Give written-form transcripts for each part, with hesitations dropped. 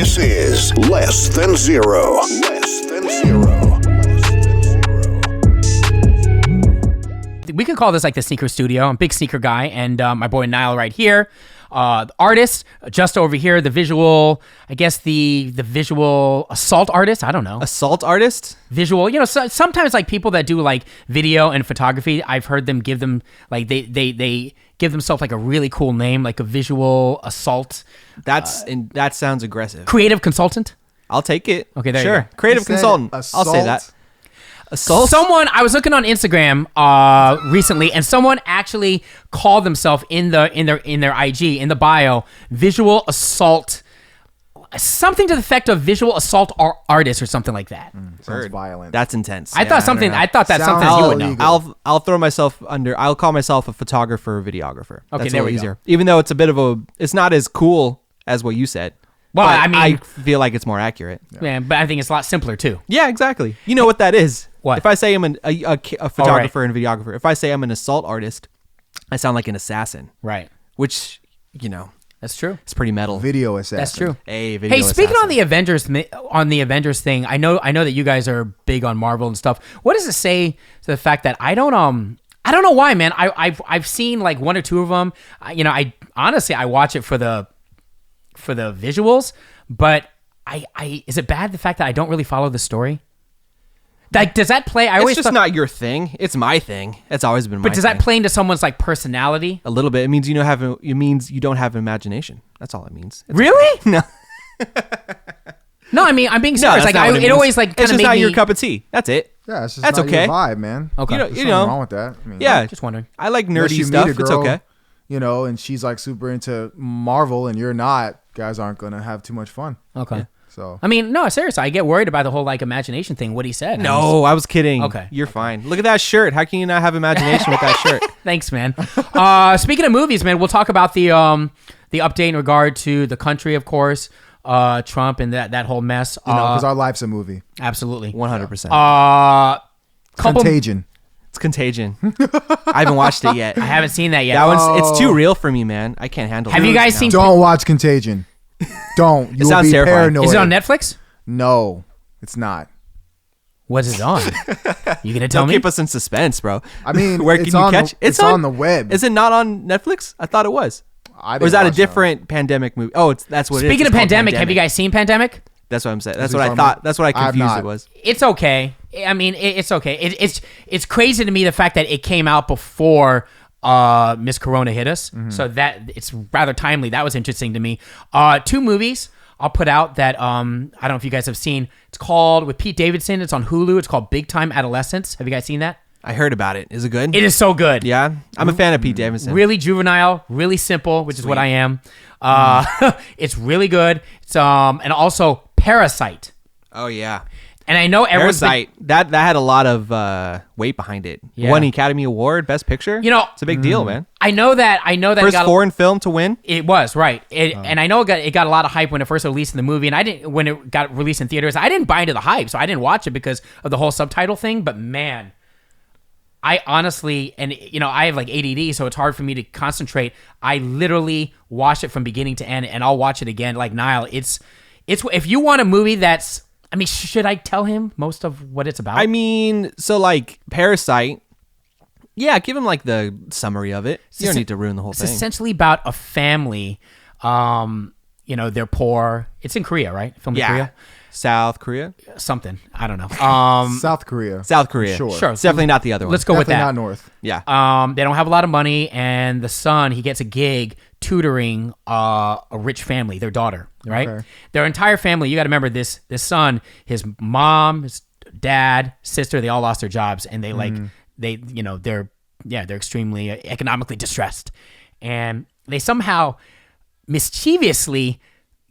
This is Less Than Zero. Less Than Zero. We could call this like the sneaker studio. I'm a big sneaker guy, and my boy Nile right here, the artist, just over here, the visual, I guess the visual assault artist. I don't know. Assault artist? Visual. You know, sometimes like people that do like video and photography, I've heard them give them like they give themselves like a really cool name, like a visual assault. That sounds aggressive. Creative consultant. I'll take it. Okay, there sure. you go. Creative consultant. I'll say that. Assault? Someone, I was looking on Instagram recently, and someone actually called themselves in their IG, in the bio, visual assault, something to the effect of visual assault artist or something like that. Sounds violent. That's intense. I thought that's something you would know. I'll throw myself under. I'll call myself a photographer or videographer. Okay, that's there a we little easier. go. Even though it's not as cool as what you said. Well, but I mean, I feel like it's more accurate. Yeah, but I think it's a lot simpler too. Yeah, exactly. You know what that is? What? If I say I'm a photographer and videographer, if I say I'm an assault artist, I sound like an assassin. Right. Which, you know, That's true. it's pretty metal. Video assassin. That's true. Video Hey, speaking assassin. on the Avengers thing, I know that you guys are big on Marvel and stuff. What does it say to the fact that I don't know why, man. I've seen like one or two of them. I honestly watch it for the visuals, but is it bad the fact that I don't really follow the story? Like, does that play? It's just not your thing. It's my thing. It's always been my thing. But does that play into someone's like personality? A little bit. It means you don't have imagination. That's all it means. Really? No. No, I mean, I'm being serious. that's like, not what it means. always like It's kind of just made not me. your cup of tea. That's it. Yeah, it's just That's not okay. your vibe, man. Okay. You There's know, nothing wrong with that. I mean, yeah. Just wondering. I like unless nerdy you stuff. meet a It's girl, okay. You know, and she's like super into Marvel, and you're not. Guys aren't gonna have too much fun. Okay. Yeah. So I mean, no, seriously, I get worried about the whole like imagination thing. What he said. No, I was kidding. Okay. You're fine. Look at that shirt. How can you not have imagination with that shirt? Thanks, man. Speaking of movies, man, we'll talk about the update in regard to the country, of course, Trump and that whole mess. because our life's a movie. Absolutely. 100%. Contagion. It's Contagion. I haven't watched it yet. I haven't seen that yet. That one's it's too real for me, man. I can't handle it. Have you guys seen? Don't watch Contagion. Don't. You will sounds be terrifying. paranoid. Is it on Netflix? No, it's not. What's it on? You gonna tell Don't me? keep us in suspense, bro. I mean, where can it's you on catch? the, it's on the web. Is it not on Netflix? I thought it was. I Or is that a didn't watch different pandemic movie? Oh, that's what it is. Speaking It's of called pandemic, have you guys seen Pandemic? That's what I'm saying. That's Is it what I from- thought. That's what I I have confused not. it was. It's okay. I mean, it's okay. It's crazy to me the fact that it came out before Miss Corona hit us. Mm-hmm. So that it's rather timely. That was interesting to me. Two movies I'll put out that I don't know if you guys have seen. It's called with Pete Davidson. It's on Hulu. It's called Big Time Adolescence. Have you guys seen that? I heard about it. Is it good? It is so good. Yeah, I'm a fan of Pete Davidson. Really juvenile, really simple, which is what I am. It's really good. It's and also Parasite. Oh yeah, And I know everyone's been- Parasite. That had a lot of weight behind it. Yeah. Won the Academy Award, Best Picture. You know- it's a big deal, man. I know that it First got foreign film to win. It was right, and I know it got a lot of hype when it first released in the movie, and I didn't when it got released in theaters. I didn't buy into the hype, so I didn't watch it because of the whole subtitle thing. But man, I honestly, and I have like ADD, so it's hard for me to concentrate. I literally watched it from beginning to end, and I'll watch it again. Like Nile, it's if you want a movie that's, I mean, should I tell him most of what it's about? I mean, so like Parasite. Yeah, give him like the summary of it. You don't need to ruin the whole it's thing. essentially about a family. They're poor. It's in Korea, right? Filmed in Korea. South Korea. Something. I don't know. South Korea. South Korea. Sure. It's definitely not the other one. Let's go with Definitely that. not North. Yeah. They don't have a lot of money, and the son, he gets a gig tutoring a rich family, their daughter, right? Okay. Their entire family, you got to remember this son, his mom, his dad, sister, they all lost their jobs, and they're extremely economically distressed. And they somehow mischievously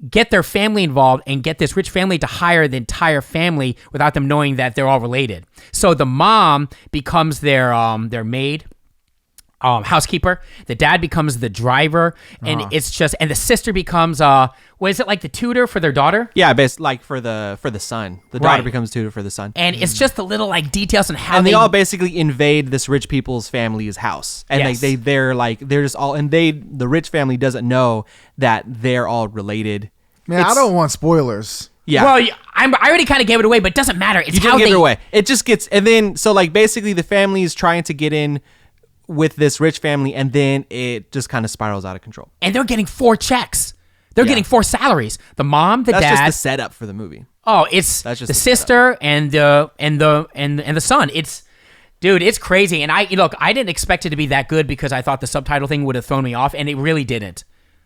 get their family involved and get this rich family to hire the entire family without them knowing that they're all related. So the mom becomes their maid, housekeeper. The dad becomes the driver, and it's just, and the sister becomes what is it, like the tutor for their daughter? Yeah, basically like for the son. The daughter Right. becomes tutor for the son. And it's just the little like details on how And they all basically invade this rich people's family's house, and Yes. they're just all, and the rich family doesn't know that they're all related. Man, I don't want spoilers. Yeah. Well, I already kind of gave it away, but it doesn't matter. It's You how didn't give they it away. It just gets, and then, so like basically the family is trying to get in with this rich family, and then it just kind of spirals out of control. and they're getting 4 checks. They're getting 4 salaries. The mom, the That's dad. just the setup for the movie. Oh, it's That's just the the sister and the son. Dude, it's crazy. And I didn't expect it to be that good because I thought the subtitle thing would have thrown me off, and it really didn't.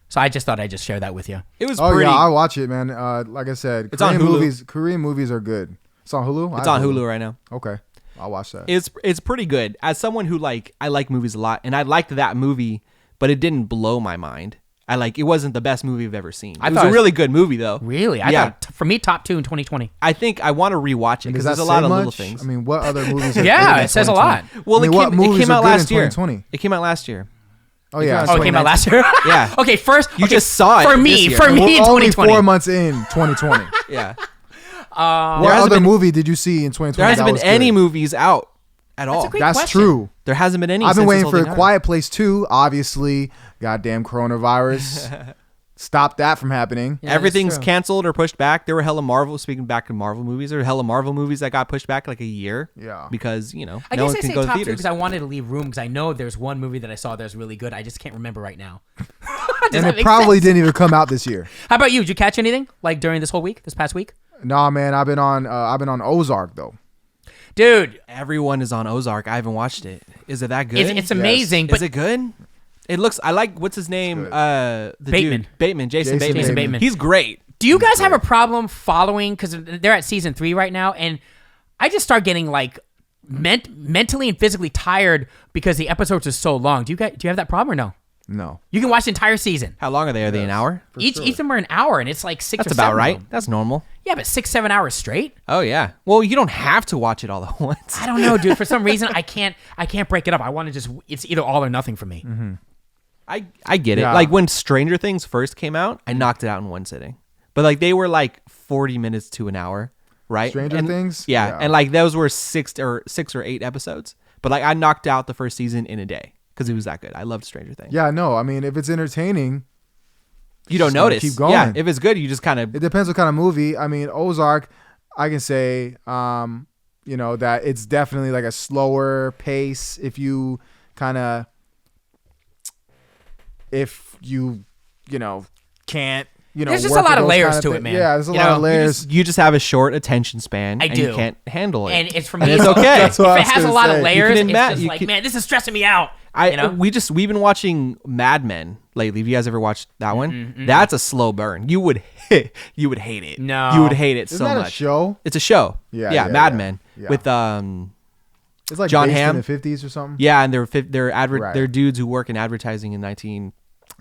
So I just thought I'd just share that with you. It was Oh pretty. yeah, I watch it, man. Like I said, It's on Hulu. Korean movies are good. It's on Hulu. It's on Hulu right now. Okay, I'll watch that. It's pretty good. As someone who I like movies a lot, and I liked that movie, but it didn't blow my mind. It wasn't the best movie I've ever seen. It was a really good movie though. Really? I thought, for me, top 2 in 2020. I think I want to rewatch it because there's a lot of little things. I mean, what other movies? Are Yeah, good in it says a lot. 2020? Well, I mean, it what movies came are out good in last year. 2020? It came out last year. Oh yeah. Oh, it came out last year? Yeah. Okay, first. You okay, just saw it For this me, year. for me We're in only 2020. 4 months in 2020. Yeah. What other movie did you see in 2020? There hasn't that been was any good? movies out at all. a great That's question. true. There hasn't been any. I've been since waiting this for whole A thing Quiet Place 2. Obviously, goddamn coronavirus. Stop that from happening. Yeah, Everything's that's true. canceled or pushed back. There were hella Marvel. Speaking back to Marvel movies, there were hella Marvel movies that got pushed back like a year. Yeah. Because I no guess one I can say go to top 2 theaters. because I wanted to leave room because I know there's one movie that I saw that's really good. I just can't remember right now. Does And that it make probably sense? didn't even come out this year. How about you? Did you catch anything like during this past week? Nah, man, I've been on Ozark though. Dude, Everyone is on Ozark. I haven't watched it. Is it that good? it's amazing, but Is it good? It looks. I like. What's his name? good. The Bateman. dude. Bateman. Jason Bateman. Jason Bateman. He's great. do you guys have a problem following, because they're at season 3 right now, and I just start getting like mentally and physically tired because the episodes are so long. Do you have that problem or no? No. You can watch the entire season. How long are they? Are they an hour? Each of them are an hour, and it's like 6 That's or 7 about of right. them. That's normal. Yeah, but 6-7 hours straight. Oh yeah. Well, you don't have to watch it all at once. I don't know, dude. For some reason, I can't break it up. I want to just. It's either all or nothing for me. Mm-hmm. I get it. Yeah. Like when Stranger Things first came out, I knocked it out in one sitting. But like they were like 40 minutes to an hour, right? Stranger Things? Yeah. Yeah. And like those were 6 or 8 episodes. But like I knocked out the first season in a day because it was that good. I loved Stranger Things. Yeah, no. I mean, if it's entertaining, You don't just gotta notice. keep going. Yeah. If it's good, you just kind of. it depends what kind of movie. I mean, Ozark, I can say, that it's definitely like a slower pace if you kind of, can't, There's just work a lot with of those layers kind to it, things. man. Yeah, there's a You lot know, of layers. You just have a short attention span. I and do. You can't handle it. And it's for And me. it's okay. That's what I If was it has a gonna lot say. of layers, You it's can admit- just you like, can- man, this is stressing me out. We've been watching Mad Men lately. Have you guys ever watched that one? That's a slow burn. You would hate it. No. You would hate it Isn't so that much. a show? It's a show. Yeah, Mad yeah. Men Yeah. with It's like John based Hamm. in the 50s or something. yeah, and they're Right. they're dudes who work in advertising in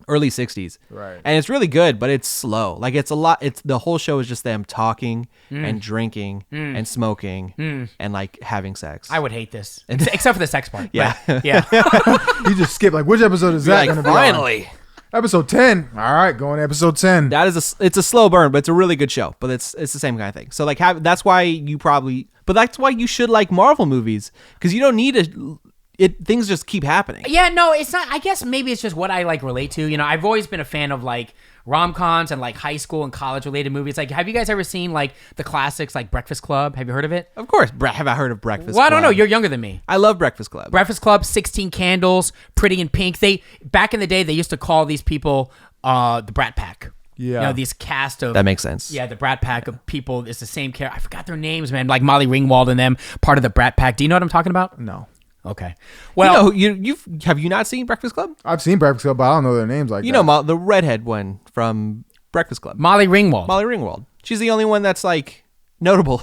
early 60s. Right. And it's really good, but it's slow. Like it's a lot. It's the whole show is just them talking and drinking and smoking and like having sex. I would hate this, except for the sex part. Yeah. But, yeah. You just skip which episode is You're that like going to be on? finally. Episode 10. All right, going to episode 10. It's a slow burn, but it's a really good show. But it's the same kind of thing. So like that's why you should like Marvel movies because you don't need things just keep happening. Yeah, no, it's not. I guess maybe it's just what I like relate to. I've always been a fan of like rom-coms and like high school and college related movies. Like, have you guys ever seen like the classics like Breakfast Club? Have you heard of it? Of course, have I heard of Breakfast Well, I Club? don't know. You're younger than me. I love Breakfast Club. Breakfast Club, 16 Candles, Pretty in Pink. Back in the day, they used to call these people the Brat Pack. Yeah. These cast of That makes sense. Yeah, the Brat Pack of people. It's the same character. I forgot their names, man. Like Molly Ringwald and them, part of the Brat Pack. Do you know what I'm talking about? No. Okay. Well, have you not seen Breakfast Club? I've seen Breakfast Club, but I don't know their names like that. The redhead one from Breakfast Club. Molly Ringwald. Molly Ringwald. She's the only one that's like notable.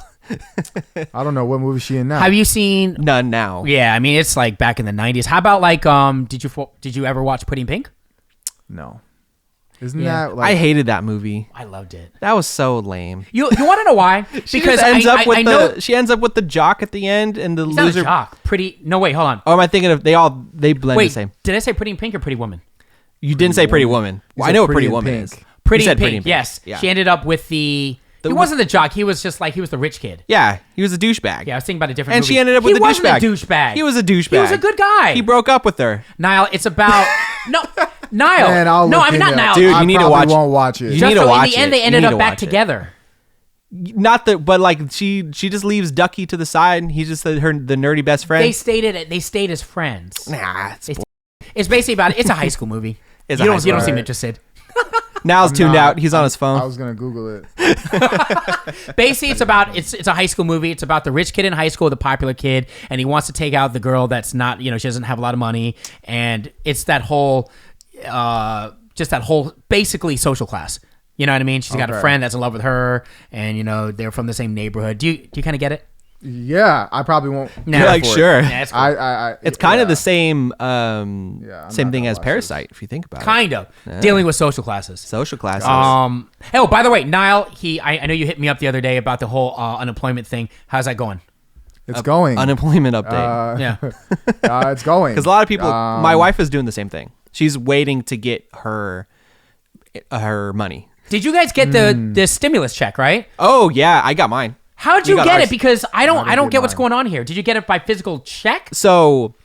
I don't know what movie she in now. Have you seen? None now. Yeah, I mean it's like back in the 90s. How about like did you ever watch Pretty in Pink? No. Isn't Yeah. that like... I hated that movie. I loved it. That was so lame. You want to know why? She just ends up with the jock at the end and the He's not a loser. jock. No, wait, hold on. Or am I thinking of they blend Wait, the same? did I say Pretty in Pink or Pretty Woman? You didn't say Pretty Woman. You Well, I said know what Pretty Pretty in Woman Pink. is. Pretty You in said Pink. Yes. Yeah. She ended up with he wasn't the jock. He was just like he was the rich kid. Yeah, he was a douchebag. Yeah, I was thinking about a different And movie. she ended up with He a wasn't douchebag. a douchebag. He was a douchebag. He was a good guy. He broke up with her. Niall, it's about No, Nile. Man, I'll no, look I mean in not there. Nile. Dude, I you need to probably watch it. won't watch it. You need to Justo, watch in the end, it. they You ended need up to back watch it. together. Not that, but like she just leaves Ducky to the side. And he's just the nerdy best friend. They stayed as friends. Nah, It's basically about it's a high school movie. It's you a high don't school seem movie. interested. Now's tuned Nah, out. He's on his phone. I was gonna Google it. Basically, it's a high school movie. It's about the rich kid in high school, the popular kid, and he wants to take out the girl that's not, she doesn't have a lot of money, and it's that whole, basically social class. You know what I mean? She's got a Okay. friend that's in love with her, and they're from the same neighborhood. Do you kind of get it? Yeah, I probably won't. No. You're like, for it. sure. Yeah, it's cool. It's kind yeah. of the same I'm same not thing gonna as watch Parasite, if you think about it. kind of dealing with social classes. Social classes. Oh, by the way, Nile, I know you hit me up the other day about the whole unemployment thing. How's that going? It's going. Unemployment update. Yeah. It's going. Because a lot of people, my wife is doing the same thing. She's waiting to get her money. Did you guys get the stimulus check, right? Oh yeah, I got mine. How'd We you got get ours. it? Because I don't didn't get get what's mine. going on here. Did you get it by physical check So,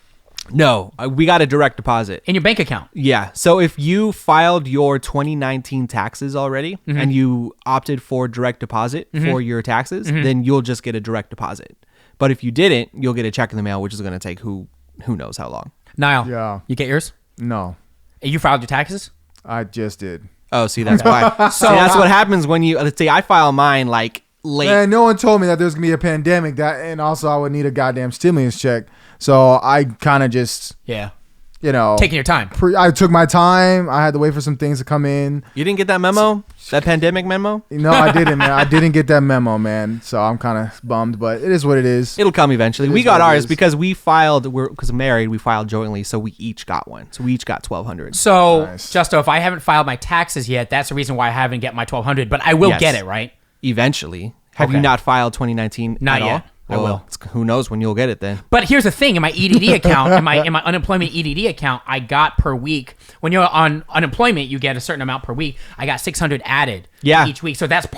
no, we got a direct deposit. in your bank account? Yeah. So if you filed your 2019 taxes already and you opted for direct deposit for your taxes, then you'll just get a direct deposit. But if you didn't, you'll get a check in the mail, which is going to take who knows how long. Nile, Yeah. you get yours? No, You filed your taxes? I just did. Oh, see, that's why. So that's what happens when you, let's say I file mine like late. Man, no one told me that there's gonna be a pandemic. And also I would need a goddamn stimulus check. So I kind of just, Yeah. taking Taking your time. I took my time. I had to wait for some things to come in. You didn't get that memo? That pandemic memo? No, I didn't, man. I didn't get that memo, man. So I'm kind of bummed, but it is what it is. It'll come eventually. It We is got what it ours is. because because married, we filed jointly, so we each got one. So we each got 1,200. So, Nice. Justo, if I haven't filed my taxes yet, that's the reason why I haven't get my 1,200. But I will Yes. get it, right? Eventually. Have you Okay. not filed 2019 Not at all? yet. I will. Who knows when you'll get it then? But here's the thing: in my EDD account, in my unemployment EDD account, I got per week. When you're on unemployment, you get a certain amount per week. I got 600 added each week. So that's not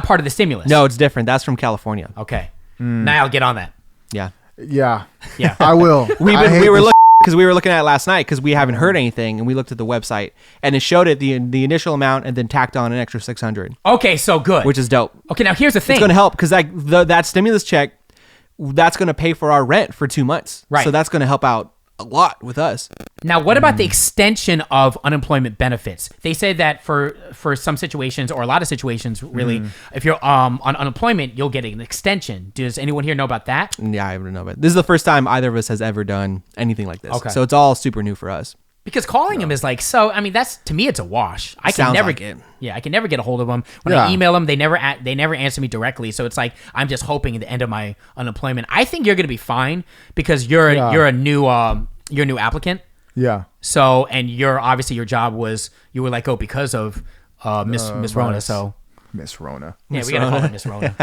part of the stimulus. No, it's different. That's from California. Okay. Now I'll get on that. Yeah. Yeah. Yeah. I will. We I hate were this looking because we were looking at it last night because we haven't heard anything, and we looked at the website and it showed it the initial amount and then tacked on an extra 600, Okay, so good. which is dope. Okay, now here's the thing. It's going to help because that stimulus check, that's going to pay for our rent for 2 months. Right. So that's going to help out a lot with us. Now, what about the extension of unemployment benefits? They said that for some situations, or a lot of situations, really, if you're on unemployment, you'll get an extension. Does anyone here know about that? Yeah, I don't know, but this is the first time either of us has ever done anything like this. Okay. So it's all super new for us. Because calling him is like, so, I mean, that's, to me, it's a wash. I can Sounds never like it. Yeah, I can never get a hold of them. When Yeah. I email them, they never answer me directly. So it's like, I'm just hoping at the end of my unemployment. I think you're going to be fine because you're a new applicant. Yeah. So, and obviously your job was, you were let go because of Miss Rona. virus. So Miss Rona. yeah, we got to call her Miss Rona.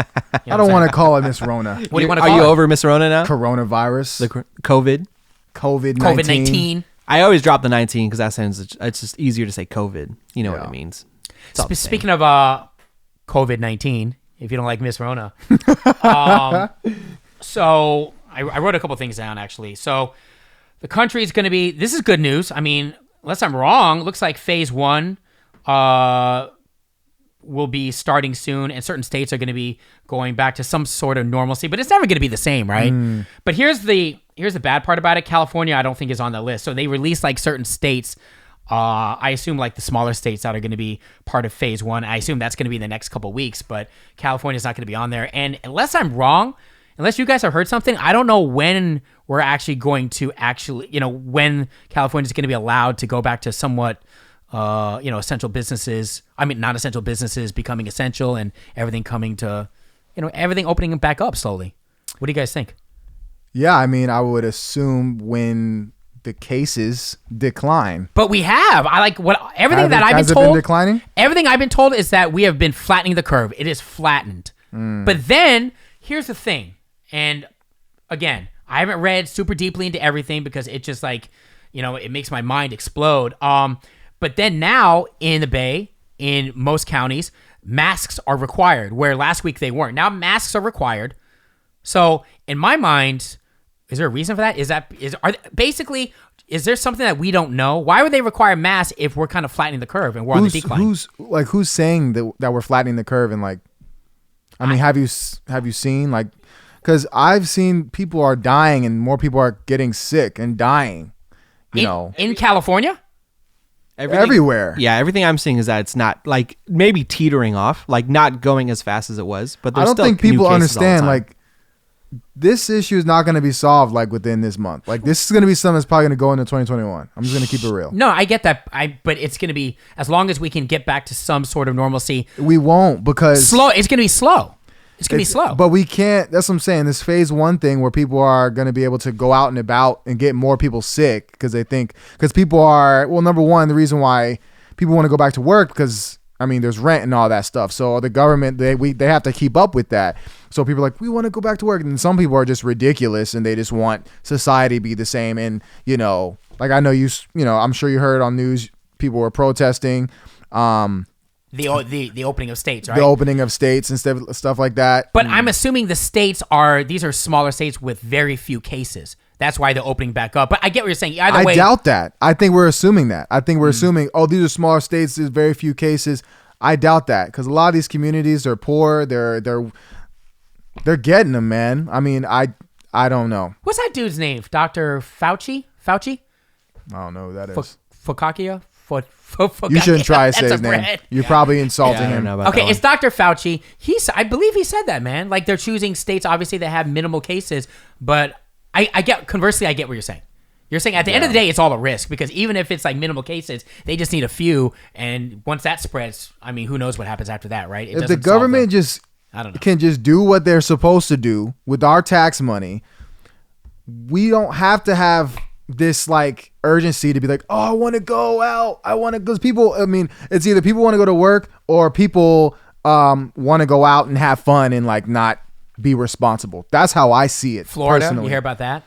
I don't want to call it Miss Rona. What do you want to Are call you her? over Miss Rona now? Coronavirus. COVID? COVID-19. COVID-19. I always drop the 19 because that sounds, it's just easier to say COVID. You know what it means. It's all the same. Speaking of COVID-19, if you don't like Miss Rona. So I wrote a couple things down, actually. So the country is going to be, this is good news. I mean, unless I'm wrong, looks like phase 1 will be starting soon, and certain states are going to be going back to some sort of normalcy, but it's never going to be the same, right? But here's the bad part about it. California, I don't think, is on the list. So they released like certain states. I assume like the smaller states that are going to be part of phase 1. I assume that's going to be in the next couple of weeks, but California's not going to be on there. And unless I'm wrong, unless you guys have heard something, I don't know when we're actually going to when California's going to be allowed to go back to somewhat essential businesses. I mean, non-essential businesses becoming essential and everything coming to, everything opening back up slowly. What do you guys think? Yeah, I mean, I would assume when the cases decline. But we have. Everything that I've Has been it been told. declining? Everything I've been told is that we have been flattening the curve. It is flattened. But then here's the thing, and again, I haven't read super deeply into everything because it just it makes my mind explode. But then now in the Bay, in most counties, masks are required, where last week they weren't. Now masks are required. So in my mind, Is there a reason for that? Is there something that we don't know? Why would they require masks if we're kind of flattening the curve and we're on the decline? Who's saying that we're flattening the curve and like, I mean, have you seen like, because I've seen people are dying and more people are getting sick and dying, in California. Everywhere. Yeah, everything I'm seeing is that it's not like maybe teetering off, like not going as fast as it was. But there's I don't think people understand like this issue is not going to be solved like within this month. Like this is going to be something that's probably going to go into 2021. I'm just going to keep it real. No, I get that. But it's going to be as long as we can get back to some sort of normalcy. We won't because slow. It's going to be slow. It's going to be slow. But we can't. That's what I'm saying. This phase 1 thing where people are going to be able to go out and about and get more people sick because people are, well, number one, the reason why people want to go back to work because, I mean, there's rent and all that stuff. So the government, they have to keep up with that. So people are like, we want to go back to work. And some people are just ridiculous and they just want society to be the same. And, like I know I'm sure you heard on news, people were protesting. The opening of states, right? The opening of states and stuff like that. But I'm assuming the states these are smaller states with very few cases. That's why they're opening back up. But I get what you're saying. Either way, I doubt that. I think we're assuming that. I think we're assuming, these are smaller states, there's very few cases. I doubt that because a lot of these communities are poor. They're getting them, man. I mean, I don't know. What's that dude's name? Dr. Fauci? I don't know who that is. Fukakio? You shouldn't try to say his name. You're probably insulting him. Okay, it's Dr. Fauci. I believe he said that, man. Like they're choosing states, obviously, that have minimal cases. But conversely, I get what you're saying. You're saying at the end of the day, it's all a risk because even if it's like minimal cases, they just need a few. And once that spreads, I mean, who knows what happens after that, right? If the government can just do what they're supposed to do with our tax money, we don't have to have this like urgency to be like, I want to go out. Because people, I mean, it's either people want to go to work or people want to go out and have fun and like not be responsible. That's how I see it. Florida, personally. You hear about that?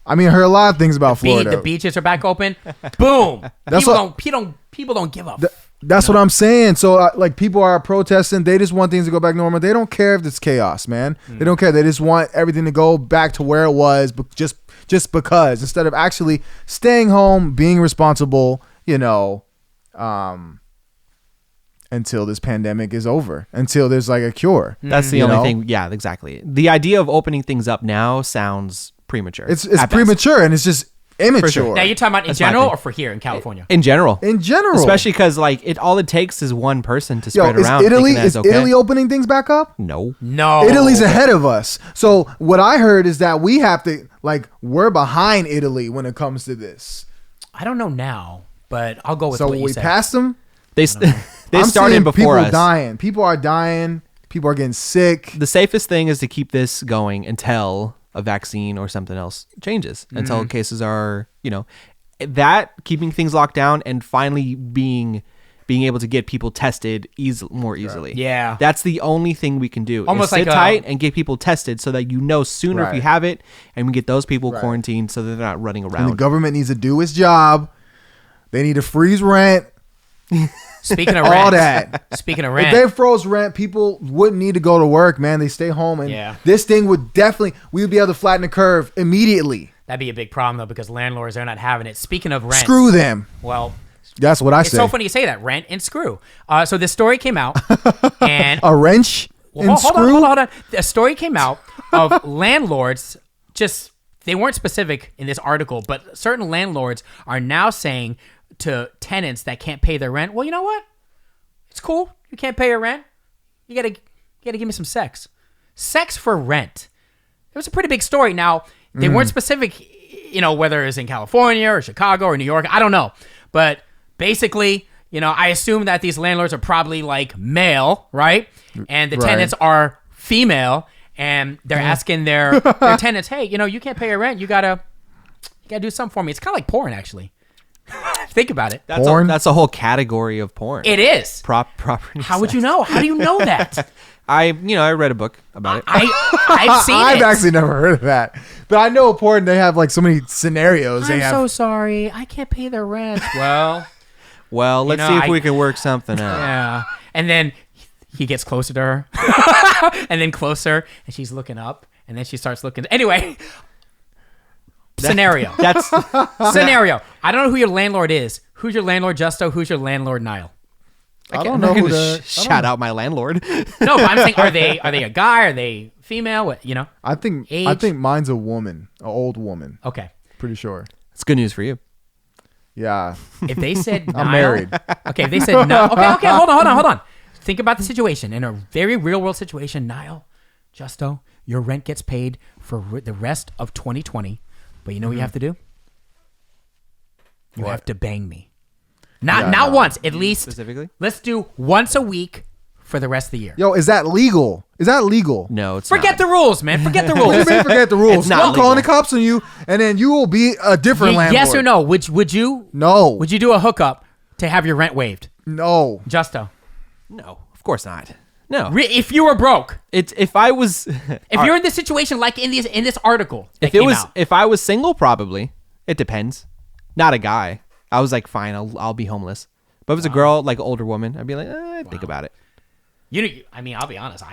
I mean, I heard a lot of things about Florida. The beaches are back open. Boom. People don't give up. That's what I'm saying. So like people are protesting. They just want things to go back normal. They don't care if it's chaos, man. They don't care. They just want everything to go back to where it was, but just because, instead of actually staying home, being responsible, until this pandemic is over, until there's like a cure. That's the only thing. Yeah, exactly. The idea of opening things up now sounds premature. It's premature and it's just immature. Sure. Now you're talking about in general or for here in California? In general. Especially because like all it takes is one person to spread around. Is Italy opening things back up? No. Italy's ahead of us. So what I heard is that we have to we're behind Italy when it comes to this. I don't know now, but I'll go with what you said. So we passed them? They started before us. People are dying. People are getting sick. The safest thing is to keep this going until a vaccine or something else changes, until cases are, that keeping things locked down and finally being able to get people tested more easily. Yeah. That's the only thing we can do. Almost sit tight and get people tested so that sooner if you have it, and we get those people quarantined so that they're not running around. And the government needs to do its job. They need to freeze rent. Speaking of rent. All that. Speaking of rent. If they froze rent, people wouldn't need to go to work, man. They stay home. And this thing we would be able to flatten the curve immediately. That'd be a big problem, though, because landlords are not having it. Speaking of rent. Screw them. Well, that's what I say. It's so funny you say that. Rent and screw. So this story came out. And a wrench and screw? Hold on. A story came out of landlords. They weren't specific in this article, but certain landlords are now saying to tenants that can't pay their rent, well, you know what? It's cool. You can't pay your rent. You gotta give me some sex. Sex for rent. It was a pretty big story. Now, they weren't specific, whether it's in California or Chicago or New York. I don't know. But basically, I assume that these landlords are probably like male, right? And the tenants are female, and they're asking their tenants, hey, you can't pay your rent. You gotta do something for me. It's kind of like porn, actually. Think about it. That's a whole category of porn. It is. Property. How would you know? How do you know that? I read a book about it. I've seen it. I've actually never heard of that. But I know porn, they have so many scenarios. I'm so sorry. I can't pay the rent. Well, let's see if we can work something out. Yeah. And then he gets closer to her. And then closer. And she's looking up. And then she starts looking. Anyway. Scenario. That's Scenario. I don't know who your landlord is. Who's your landlord, Justo? Who's your landlord, Nile? I don't know who the shout out my landlord. No, but I'm saying, are they a guy? Are they female? What, you know? I think mine's a woman, an old woman. Okay. Pretty sure. It's good news for you. Yeah. If they said Nile, I'm married. Okay, if they said no. Okay, hold on. Think about the situation. In a very real world situation, Nile, Justo, your rent gets paid for the rest of 2020. But you know what you have to do? You have to bang me. Not once, at least. Specifically? Let's do once a week for the rest of the year. Yo, is that legal? No, it's Forget not. the rules, man. Forget the rules. You may forget the rules. It's not I'm calling the legal. cops on you, and then you will be a different landlord. Yes or no? Would you? No. Would you do a hookup to have your rent waived? No. Justo. No, of course not. No. If you were broke. It's if I was If you're in this situation like in this article that if it came was out. if I was single, probably. It depends. Not a guy. I was like, fine, I'll be homeless. But if it was a girl, like an older woman, I'd be like, I'd think about it. I mean, I'll be honest.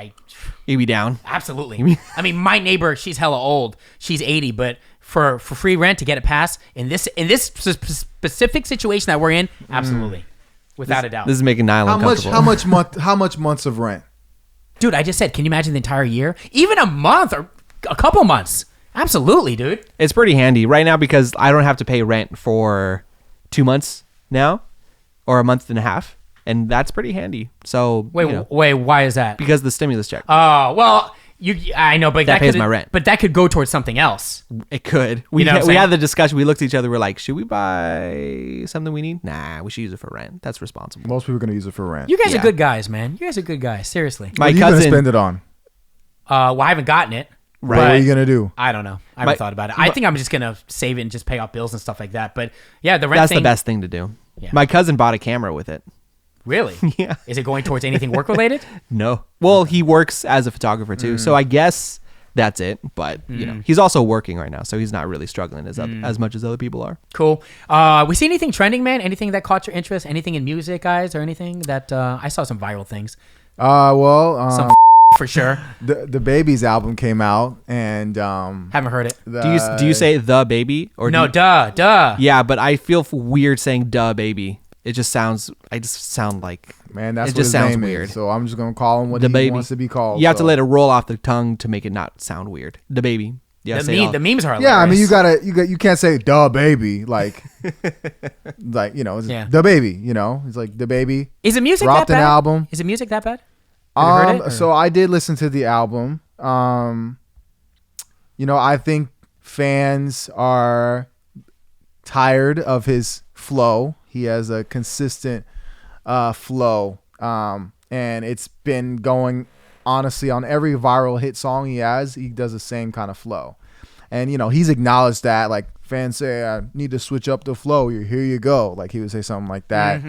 You'd be down. Absolutely. I mean, my neighbor, she's hella old. She's 80, but for free rent to get it passed in this specific situation that we're in, absolutely, without a doubt. This is making Nile uncomfortable. How much months of rent? Dude, I just said, can you imagine the entire year? Even a month or a couple months. Absolutely, dude. It's pretty handy right now because I don't have to pay rent for 2 months now, or a month and a half, and that's pretty handy. So wait, why is that? because of the stimulus check. Oh, well, I know, but That pays could- my rent. But that could go towards something else. It could. You know what I'm We saying? had the discussion. We looked at each other. We're like, should we buy something we need? Nah, we should use it for rent. That's responsible. Most people are gonna use it for rent. You guys Yeah. are good guys, man. You guys are good guys. Seriously. My what are you cousin. gonna spend it on? Well, I haven't gotten it. Right. What are but you gonna do? I don't know. I haven't thought about it. I think I'm just gonna save it and just pay off bills and stuff like that. But yeah, the rent That's thing. the best thing to do. Yeah. My cousin bought a camera with it. Really? Yeah. Is it going towards anything work related? No. Well, he works as a photographer too, so I guess that's it. But he's also working right now, so he's not really struggling as much as other people are. Cool. We see anything trending, man? Anything that caught your interest? Anything in music, guys, or anything that I saw some viral things Well, for sure. the Baby's album came out, and Haven't heard it. Do you say the baby or No, do you- duh. Yeah, but I feel weird saying "duh, baby." It just sounds. I just sound like. man, that's It what just his sounds name weird. is. So I'm just gonna call him what The he baby wants to be called. You have to so. let it roll off the tongue to make it not sound weird. The baby. Yeah, The memes are hilarious. Yeah, I mean, you can't say "the baby" like it's Yeah. the baby. It's like the baby. Is the music dropped that bad? an album. Is the music that bad? Have you heard it, or- So I did listen to the album. I think fans are tired of his flow. He has a consistent flow, and it's been going honestly on every viral hit song he has. He does the same kind of flow, and he's acknowledged that. Like fans say, I need to switch up the flow. Here you go. Like he would say something like that.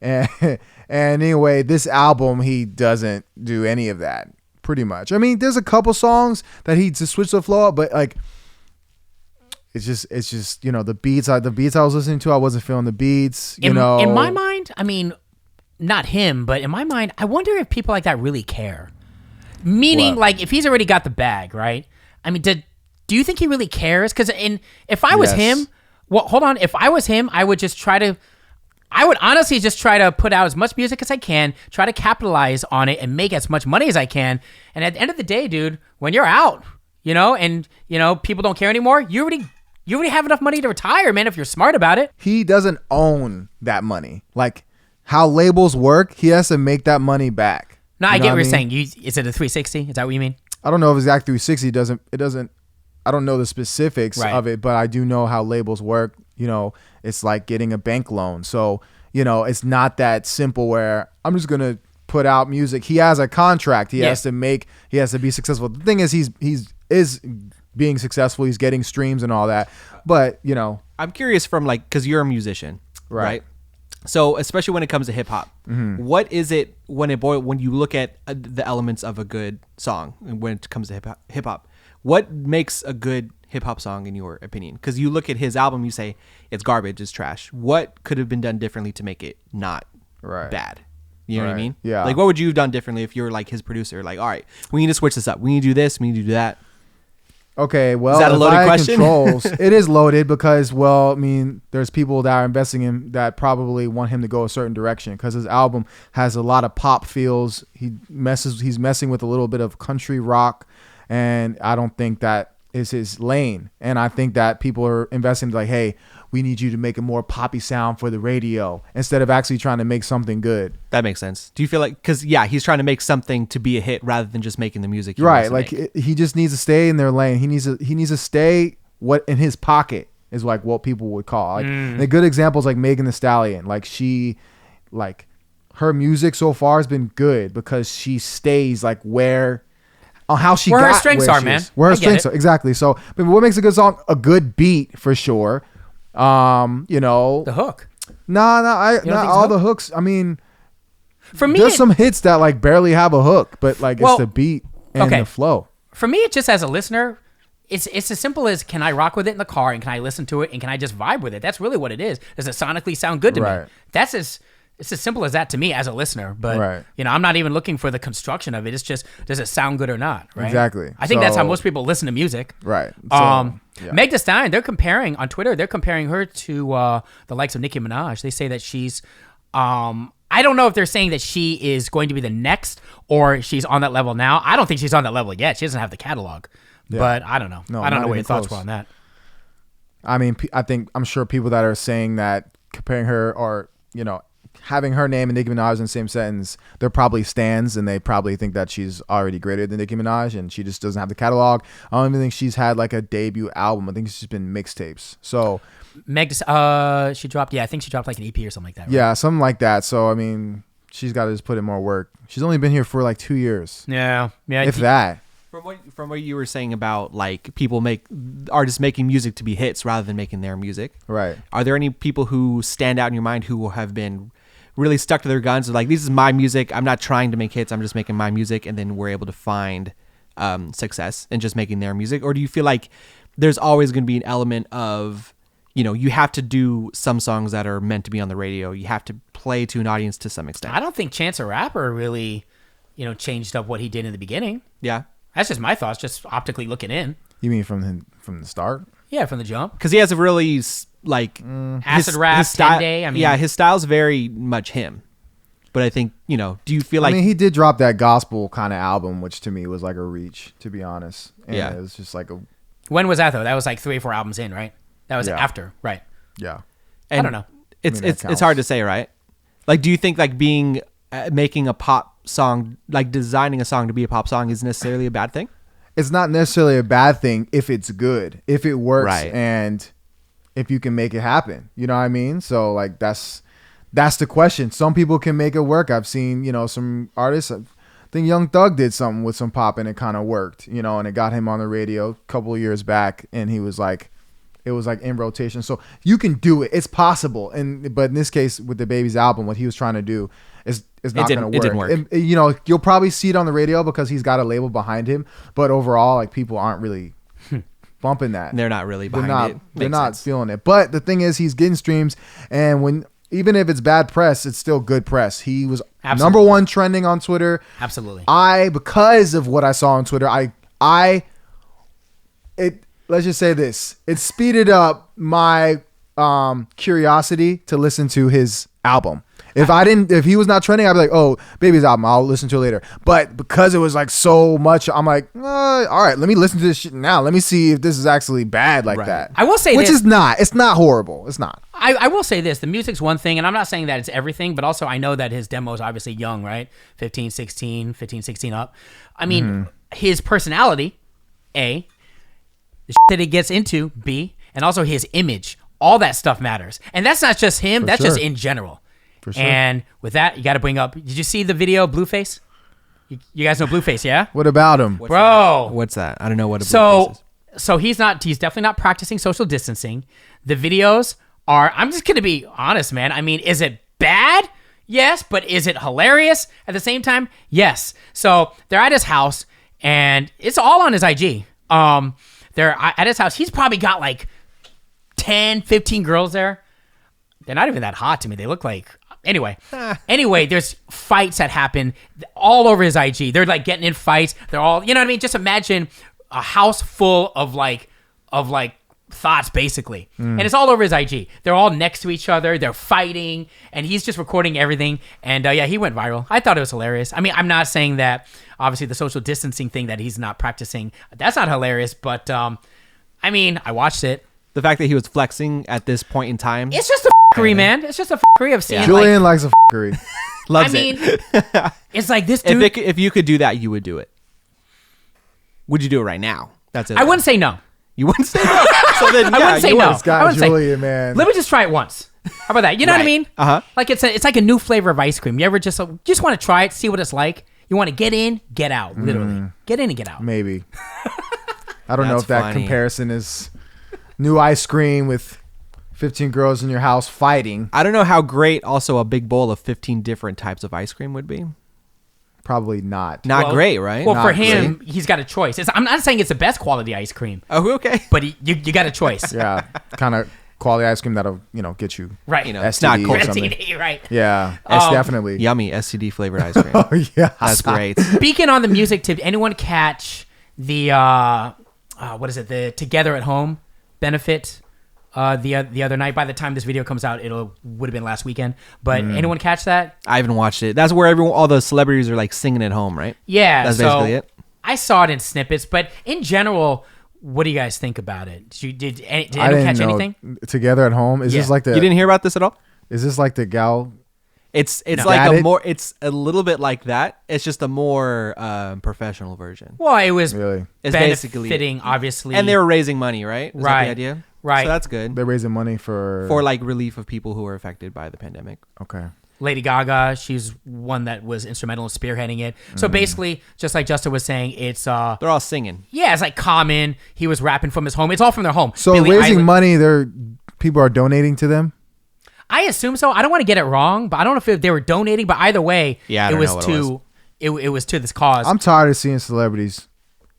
And anyway, this album he doesn't do any of that. Pretty much. I mean, there's a couple songs that he just switched the flow up, but like it's just the beats I was listening to, I wasn't feeling the beats. In my mind, I mean, not him, but in my mind, I wonder if people like that really care. Meaning, What? like, if he's already got the bag, right? I mean, do you think he really cares? Because if I was Yes. him, well, hold on. If I was him, I would honestly just try to put out as much music as I can, try to capitalize on it, and make as much money as I can. And at the end of the day, dude, when you're out, and people don't care anymore, you already have enough money to retire, man. If you're smart about it. He doesn't own that money. Like how labels work, he has to make that money back. No, You I know get what you're I saying. mean? Is it a 360? Is that what you mean? I don't know if it's exact 360. It doesn't. I don't know the specifics Right. of it, but I do know how labels work. It's like getting a bank loan. So, it's not that simple where I'm just gonna put out music. He has a contract. He has to be successful. The thing is, he's being successful. He's getting streams and all that. But I'm curious from because you're a musician, right? So especially when it comes to hip hop, what is it when you look at the elements of a good song when it comes to hip hop? What makes a good hip hop song in your opinion? Because you look at his album, you say it's garbage, it's trash. What could have been done differently to make it not bad? You know what I Right. mean? Yeah. Like what would you have done differently if you're like his producer? Like, all right, we need to switch this up. We need to do this. We need to do that. Okay, well, Is that a if loaded I had question? controls, it is loaded because, well, I mean, there's people that are investing in that probably want him to go a certain direction because his album has a lot of pop feels. He's messing with a little bit of country rock, and I don't think that is his lane. And I think that people are investing like, hey, we need you to make a more poppy sound for the radio instead of actually trying to make something good. That makes sense. Do you feel like, because he's trying to make something to be a hit rather than just making the music. Right, like he just needs to stay in their lane. He needs to stay what in his pocket is like what people would call like. And a good example is like Megan Thee Stallion. Like her music so far has been good because she stays like where her strengths are, man. Where her strengths are, exactly. So, but what makes a good song? A good beat for sure. The hook. Not all the hooks. I mean, for me, there's some hits that like barely have a hook, but like it's the beat and the flow. For me, just as a listener, it's as simple as, can I rock with it in the car and can I listen to it and can I just vibe with it? That's really what it is. Does it sonically sound good to me? It's as simple as that to me as a listener. But I'm not even looking for the construction of it. It's just, does it sound good or not? Right? Exactly. I think that's how most people listen to music. Right. Meg Thee Stallion, they're comparing on Twitter. They're comparing her to the likes of Nicki Minaj. They say that she's. I don't know if they're saying that she is going to be the next or she's on that level now. I don't think she's on that level yet. She doesn't have the catalog. Yeah. But I don't know. No, I don't know what your thoughts were on that. I mean, I'm sure people that are saying that, comparing her or, having her name and Nicki Minaj in the same sentence, they're probably stans and they probably think that she's already greater than Nicki Minaj and she just doesn't have the catalog. I don't even think she's had like a debut album. I think she's been mixtapes. So Meg, she dropped, I think she dropped like an EP or something like that. Right? Yeah, something like that. So, I mean, she's got to just put in more work. She's only been here for like 2 years. Yeah. If that. From what you were saying about like artists making music to be hits rather than making their music. Right. Are there any people who stand out in your mind who have been really stuck to their guns? Like, this is my music. I'm not trying to make hits. I'm just making my music. And then we're able to find success in just making their music. Or do you feel like there's always going to be an element of, you have to do some songs that are meant to be on the radio. You have to play to an audience to some extent. I don't think Chance the Rapper really, changed up what he did in the beginning. Yeah. That's just my thoughts, just optically looking in. You mean from the start? Yeah, from the jump. Because he has a really acid rap, 10 Day. I mean, his style's very much him. But I think, do you feel like... I mean, he did drop that gospel kind of album, which to me was like a reach, to be honest. And it was just like a... When was that, though? That was like 3 or 4 albums in, right? That was after, right? Yeah. And I don't know. It's hard to say, right? Like, do you think like making a pop song, like designing a song to be a pop song, is necessarily a bad thing? It's not necessarily a bad thing if it's good, if it works, and if you can make it happen. You know what I mean? So like that's the question. Some people can make it work. I've seen some artists. I think Young Thug did something with some pop and it kind of worked. And it got him on the radio a couple of years back, and he was like, it was like in rotation. So you can do it. It's possible. But in this case with the Baby's album, what he was trying to do is not going to work. It didn't work. You'll probably see it on the radio because he's got a label behind him. But overall, like, people aren't really bumping that. They're not really behind it. They're not feeling it. But the thing is, he's getting streams, and even if it's bad press, it's still good press. He was number one trending on Twitter. Absolutely. Because of what I saw on Twitter, let's just say this. It speeded up my curiosity to listen to his album. If he was not trending, I'd be like, oh, Baby's album, I'll listen to it later. But because it was like so much, I'm like, all right, let me listen to this shit now. Let me see if this is actually bad like that. I will say Which is not. It's not horrible. It's not. I will say this. The music's one thing, and I'm not saying that it's everything, but also I know that his demo is obviously young, right? 15, 16 up. I mean, his personality, A, the shit that he gets into, B, and also his image. All that stuff matters. And that's not just him. That's just in general. For sure. And with that, you got to bring up, did you see the video Blueface? You guys know Blueface, yeah? What about him? What's that? I don't know what a Blueface is. So he's definitely not practicing social distancing. The videos are, I'm just going to be honest, man. I mean, is it bad? Yes. But is it hilarious at the same time? Yes. So they're at his house, and it's all on his IG. They're at his house. He's probably got like 10, 15 girls there. They're not even that hot to me. They look like... Anyway, there's fights that happen all over his IG. They're like getting in fights. They're all... You know what I mean? Just imagine a house full of thoughts basically, and it's all over his IG. They're all next to each other, they're fighting, and he's just recording everything. And he went viral. I thought it was hilarious. I mean, I'm not saying that obviously the social distancing thing that he's not practicing, that's not hilarious, but I mean, I watched it. The fact that he was flexing at this point in time, It's just a f***ery, man. It's just a f***ery of seeing Julian likes a f***ery. loves I mean, it. it's like this dude. If you could do that, you would do it. Would you do it right now? That's it. I wouldn't say no. You wouldn't say no. So then, I wouldn't say you no. would. This guy I wouldn't say- Julian, man. Let me just try it once. How about that? You know what I Right. mean? Uh-huh. Like it's like a new flavor of ice cream. You ever just want to try it, see what it's like? You want to get in, get out, literally. Get in and get out. Maybe. I don't know That's if that funny. comparison is new ice cream with 15 girls in your house fighting. I don't know how great also a big bowl of 15 different types of ice cream would be. Probably not. Not Well- great, right? Well, Not for him, he's got a choice. I'm not saying it's the best quality ice cream, Oh, okay. but you got a choice. Yeah, kind of quality ice cream that'll get you. Right. You know, STD it's not or cold. something. STD, right. Yeah, it's definitely. Yummy STD flavored ice cream. Oh yeah, That's great. Speaking on the music tip, anyone catch the what is it? The Together at Home benefit the other night? By the time this video comes out, would have been last weekend. But anyone catch that? I haven't watched it. That's where all the celebrities are like singing at home, right? Yeah, That's so basically it. I saw it in snippets, but in general, what do you guys think about it? Did I anyone didn't catch know. anything? Together at home. Is this Yeah. like the? You didn't hear about this at all? Is this like the gal? It's No. like Got it? it's a little bit like that. It's just a more professional version. Well, it was Really? It's basically benefiting, obviously. And they were raising money, right? Is that Right. the idea? Right. So that's good. They're raising money for like relief of people who were affected by the pandemic. Okay. Lady Gaga, she's one that was instrumental in spearheading it. So basically, just like Justin was saying, it's They're all singing. it's like Common. He was rapping from his home. It's all from their home. So Billie raising Eilish- money, people are donating to them. I assume so. I don't want to get it wrong, but I don't know if they were donating. But either way, Yeah, I it don't was know what to it was to this cause. I'm tired of seeing celebrities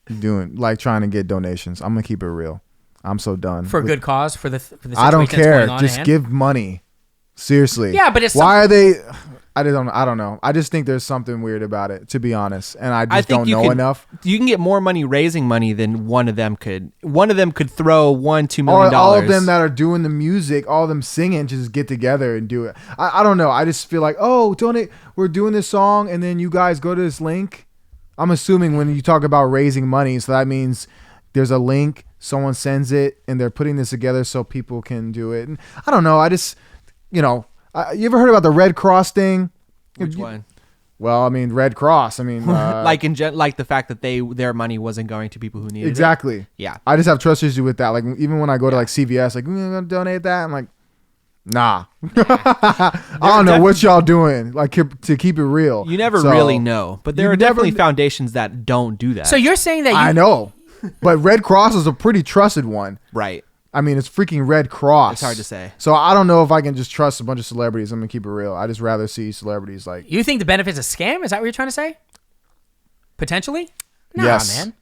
trying to get donations. I'm gonna keep it real. I'm so done for a good cause for the situation I don't that's care. going on Just at hand. give money. Seriously. Yeah, but it's why are they? I don't know. I just think there's something weird about it, to be honest, and I just don't know enough. You can get more money raising money than one of them could. One of them could throw $1-2 Or million. all of them that are doing the music, all of them singing, just get together and do it. I don't know. I just feel like, oh, donate. We're doing this song, and then you guys go to this link. I'm assuming when you talk about raising money, so that means there's a link, someone sends it, and they're putting this together so people can do it. And I don't know. I just, you ever heard about the Red Cross thing? Which one? Well, I mean, Red Cross. I mean, like the fact that their money wasn't going to people who needed it. exactly. Yeah. I just have trust issue with that. Like, even when I go to like CVS, like, we're gonna donate that. I'm like, nah. I don't know what y'all doing. Like, to keep it real. You never So, really know, but there you are definitely never- foundations that don't do that. So you're saying that I know, but Red Cross is a pretty trusted one. right. I mean, it's freaking Red Cross. It's hard to say. So I don't know if I can just trust a bunch of celebrities. I'm gonna keep it real. I just rather see celebrities like. you think the benefit's a scam? Is that what you're trying to say? Potentially? Nah, Yes. man.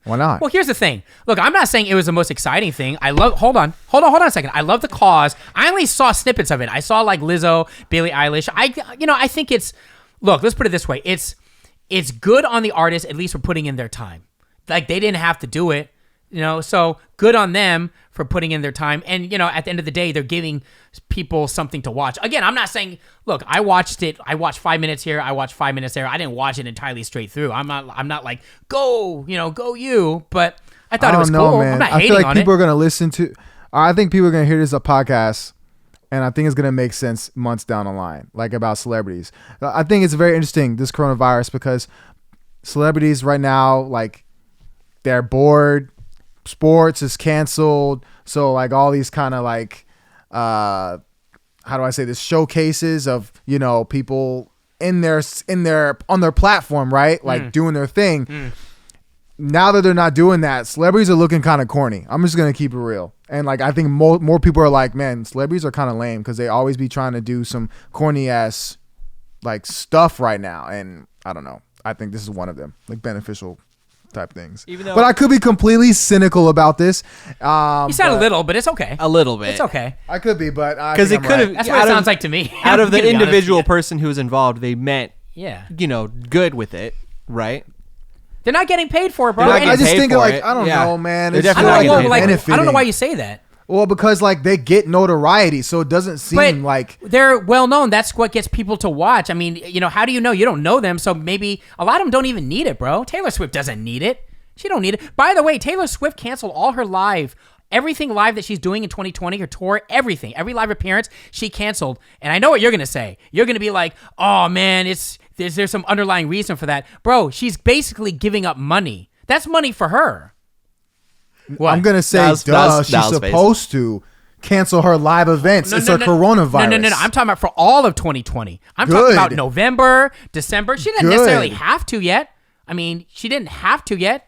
Why not? Well, here's the thing. Look, I'm not saying it was the most exciting thing. Hold on a second. I love the cause. I only saw snippets of it. I saw like Lizzo, Billie Eilish. I think it's, look, let's put it this way. It's good on the artist, at least for putting in their time. Like they didn't have to do it, so good on them for putting in their time. And, at the end of the day, they're giving people something to watch. Again, I'm not saying, look, I watched 5 minutes here. I watched 5 minutes there. I didn't watch it entirely straight through. I'm not like, go you. But I thought it was cool. Man. I'm not I hating feel like on people it. are gonna listen to. I think people are gonna hear this podcast, and I think it's gonna make sense months down the line, like about celebrities. I think it's very interesting, this coronavirus, because celebrities right now, like, they're bored. Sports is canceled, so like all these kind of like, how do I say this, showcases of people in their on their platform, right? Like doing their thing. Now that they're not doing that, celebrities are looking kind of corny. I'm just gonna keep it real, and like I think more people are like, man, celebrities are kind of lame because they always be trying to do some corny ass like stuff right now, and I don't know. I think this is one of them, like beneficial type things. But I could be completely cynical about this. You sound a little, but it's okay. A little bit. It's okay. I could be, but Because it could have. That's what it sounds like to me. Out of I'm the gonna be honest individual with person who was involved, they meant, you. Yeah. good with it, right? They're not getting paid for it, bro. They're not And I getting just paid think for like it. I don't Yeah. know, man. They're It's definitely I not don't know, getting like, paid. I don't know why you say that. Well, because like they get notoriety, so it doesn't seem But like they're well known. That's what gets people to watch. I mean, how do you know? You don't know them, so maybe a lot of them don't even need it, bro. Taylor Swift doesn't need it. She don't need it. By the way, Taylor Swift canceled all her everything live that she's doing in 2020, her tour, everything, every live appearance, she canceled. And I know what you're gonna say. You're gonna be like, "Oh man, there's some underlying reason for that, bro." She's basically giving up money. That's money for her. What? I'm gonna say, That was she's supposed to cancel her live events. It's a coronavirus. No. I'm talking about for all of 2020. I'm Good. talking about November, December. She didn't Good. necessarily have to yet. I mean, she didn't have to yet.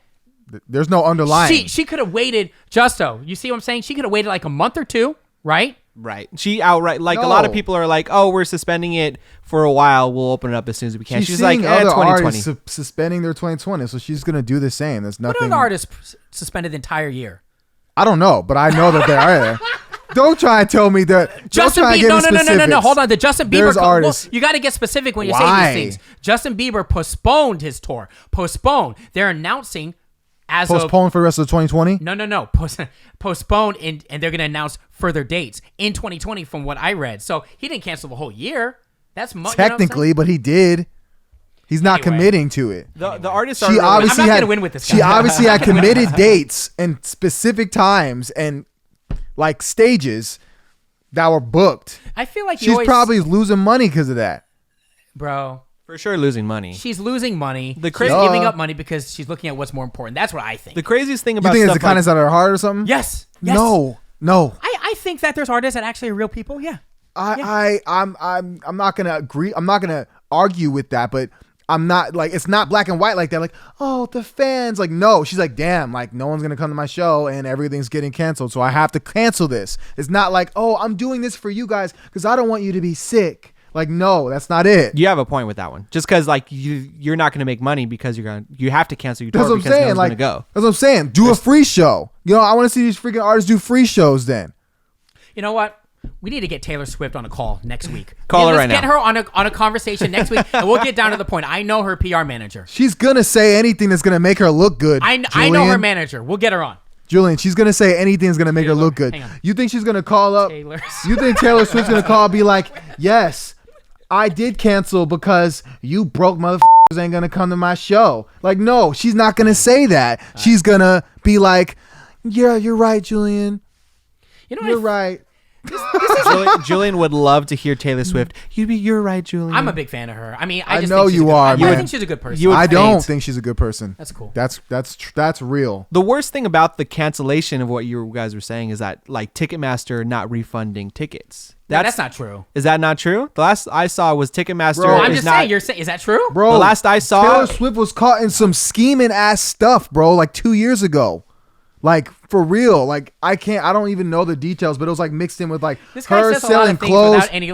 There's no underlying. She could have waited. Justo, you see what I'm saying? She could have waited like a month or two, right? Right. She outright, like a lot of No. people are like, oh, we're suspending it for a while. We'll open it up as soon as we can. She's She's like, seeing other 2020. artists suspending their 2020, so she's gonna do the same. There's What nothing. other artists suspended the entire year? I don't know, but I know that they are. Don't try and tell me that. Justin don't try and Bieber. give me No. specifics. Hold on. The Justin Bieber. There's artists. You got to get specific when you Why? say these things. Justin Bieber postponed his tour. Postponed. They're announcing as of Postponed for the rest of 2020. No. Postponed, and they're going to announce further dates in 2020 from what I read. So he didn't cancel the whole year. That's Technically, but he did. He's not Anyway. committing to it. The artists are She really- obviously I'm not had. gonna win with this She guy. obviously had committed dates and specific times and like stages that were booked. I feel like She's probably losing money because of that. bro. for sure losing money. She's losing money. The She's crazy- giving up money because she's looking at what's more important. That's what I think. The craziest thing You about think it's stuff the kindness out of her heart or something? yes. No. I think that there's artists that actually are real people. Yeah. I'm not gonna agree. I'm not gonna argue with that, but I'm not like it's not black and white like that. Like, oh, the fans. Like, no. She's like, damn. Like, no one's gonna come to my show and everything's getting canceled, so I have to cancel this. It's not like, oh, I'm doing this for you guys because I don't want you to be sick. Like, no, that's not it. You have a point with that one. Just because like you're not going to make money because you have to cancel your tour That's what I'm because no saying. one's Like, going to go. that's what I'm saying. Do a free show. You know, I want to see these freaking artists do free shows. Then You know what? We need to get Taylor Swift on a call next week. Call her let's right get now. her on a conversation next week, and we'll get down to the point. I know her PR manager. she's gonna say anything that's gonna make her look good. I know Julian. her manager. We'll get her on. Julian, she's gonna say anything that's gonna make her Taylor, look good. hang on. You think she's gonna call up? Taylor. You think Taylor Swift's gonna call and be like, yes, I did cancel because you broke motherfuckers ain't gonna come to my show. Like, no, she's not gonna say that. She's gonna be like, yeah, you're right, Julian. You know, You're right. Julian would love to hear Taylor Swift. You're right, Julian. I'm a big fan of her. I mean, I I just know think she's you a good, are, I man. think she's a good person. You would I don't faint. think she's a good person. That's cool. That's real. The worst thing about the cancellation of what you guys were saying is that like Ticketmaster not refunding tickets. That's not true. Is that not true? The last I saw was Ticketmaster. Bro, I'm is just not, saying. You're saying, is that true? Bro, The last I saw- Taylor Swift was caught in some scheming ass stuff, bro, like 2 years ago. Like, for real. Like, I don't even know the details, but it was like mixed in with like This guy her says a lot selling of things clothes. without any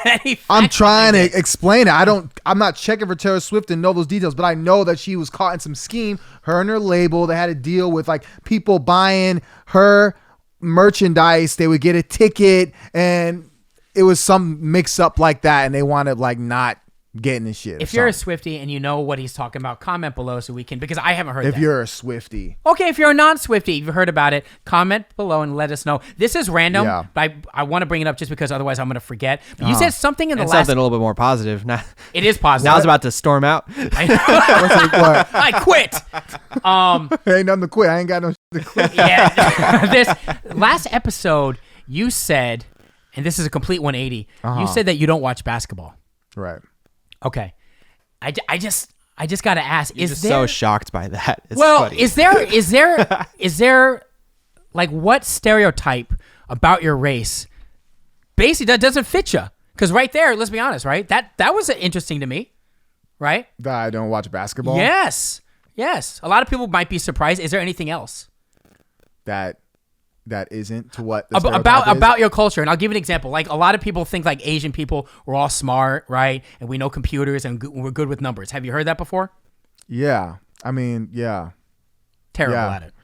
any. I'm fact trying behind to it. explain it. I'm not checking for Taylor Swift to know those details, but I know that she was caught in some scheme. Her and her label, they had to deal with like people buying her merchandise. They would get a ticket and it was some mix up like that, and they wanted like not getting the shit. If you're a Swiftie and you know what he's talking about, comment below so we can, because I haven't heard if that. you're a Swiftie. Okay, if you're a non-Swiftie, you've heard about it, comment below and let us know. This is random, Yeah. but I want to bring it up just because otherwise I'm going to forget. But you said something in the and last... something a little bit more positive. Now, It is positive. now it's about to storm out. What's it, what? I quit. Ain't nothing to quit. I ain't got no shit to quit. Yeah. This last episode, you said, and this is a complete 180, you said that you don't watch basketball. Right. Okay. I just got to ask, You're is just there... so shocked by that. It's Well, funny. is there like what stereotype about your race basically that doesn't fit you? Because right there, let's be honest, right? That was interesting to me, right? That I don't watch basketball. Yes. A lot of people might be surprised. Is there anything else That isn't to what the stereotype is? about your culture? And I'll give you an example. Like a lot of people think like Asian people were all smart, right? And we know computers and we're good with numbers. Have you heard that before? Yeah. I mean, yeah. Terrible Yeah. at it.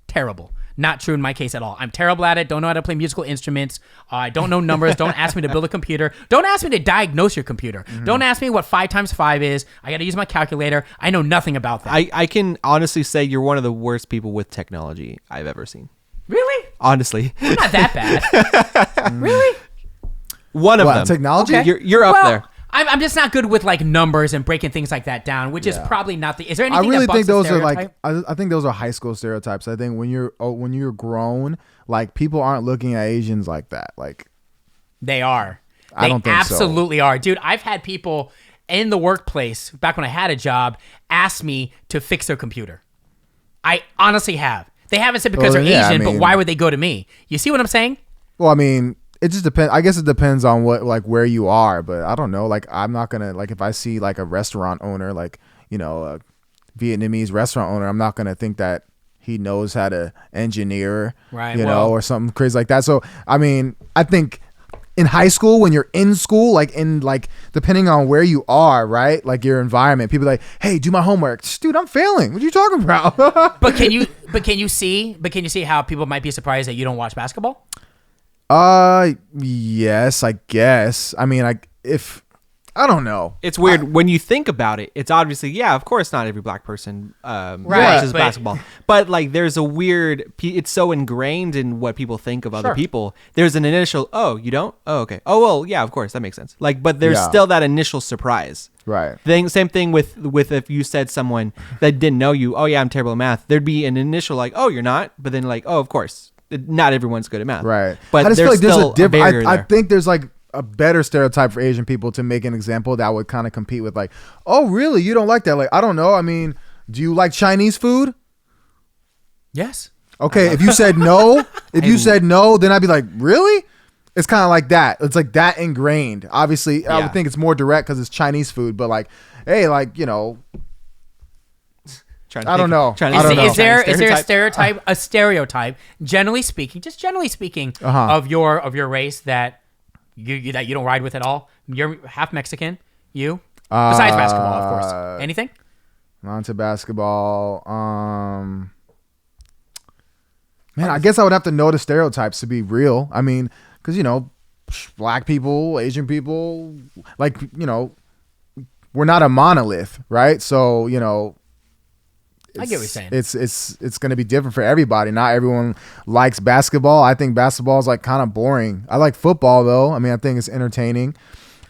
Terrible. Not true in my case at all. I'm terrible at it. Don't know how to play musical instruments. I don't know numbers. Don't ask me to build a computer. Don't ask me to diagnose your computer. Don't ask me what 5 times 5 is. I got to use my calculator. I know nothing about that. I can honestly say you're one of the worst people with technology I've ever seen. Really? Honestly. I'm not that bad. Really? One of them. Technology? Okay. You're up there. I'm just not good with like numbers and breaking things like that down, which is probably not the. Is there anything? I really that think bucks those the are stereotype? like. I think those are high school stereotypes. I think when you're grown, like people aren't looking at Asians like that. Like They are. I don't think so. Absolutely are, dude. I've had people in the workplace back when I had a job ask me to fix their computer. I honestly have. They haven't said because Well, they're yeah, I Asian, but mean- why would they go to me? You see what I'm saying? Well, I mean, it just depends. I guess it depends on what, like, where you are. But I don't know. Like, I'm not gonna, like, if I see like a restaurant owner, like, you know, a Vietnamese restaurant owner, I'm not gonna think that he knows how to engineer, Right, You well- know, or something crazy like that. So, I mean, I think in high school, when you're in school, like depending on where you are, right, like your environment, people are like, hey, do my homework, dude. I'm failing. What are you talking about? But can you see how people might be surprised that you don't watch basketball? Yes, I guess. I mean, I don't know. It's weird when you think about it. It's obviously, yeah, of course, not every black person Right, watches but- basketball, but like, there's a weird. It's so ingrained in what people think of other Sure. people. There's an initial, oh, you don't? Oh, okay. Oh, well, yeah, of course, that makes sense. Like, but there's Yeah. still that initial surprise. Right. Same thing with if you said someone that didn't know you, oh yeah, I'm terrible at math. There'd be an initial like, oh, you're not, but then like, oh, of course, not everyone's good at math. Right. But I just there's feel like there's still a different. barrier I there. think there's like a better stereotype for Asian people to make an example that would kind of compete with like, oh, really? You don't like that? Like, I don't know. I mean, do you like Chinese food? Yes. Okay. If you said no, then I'd be like, really? It's kind of like that. It's like that ingrained. Obviously, I Yeah. would think it's more direct because it's Chinese food. But like, hey, like, you know, Trying to I don't think- know. trying to I don't think know. of Is there a stereotype. stereotype, generally speaking, Uh-huh. of your race that you don't ride with at all? You're half Mexican. You, besides basketball, of course. Anything? on to basketball. Man, I guess I would have to know the stereotypes to be real. I mean, because, you know, black people, Asian people, like, you know, we're not a monolith, right? So, you know, I get what you're saying. It's going to be different for everybody. Not everyone likes basketball. I think basketball is like kind of boring. I like football though. I mean, I think it's entertaining.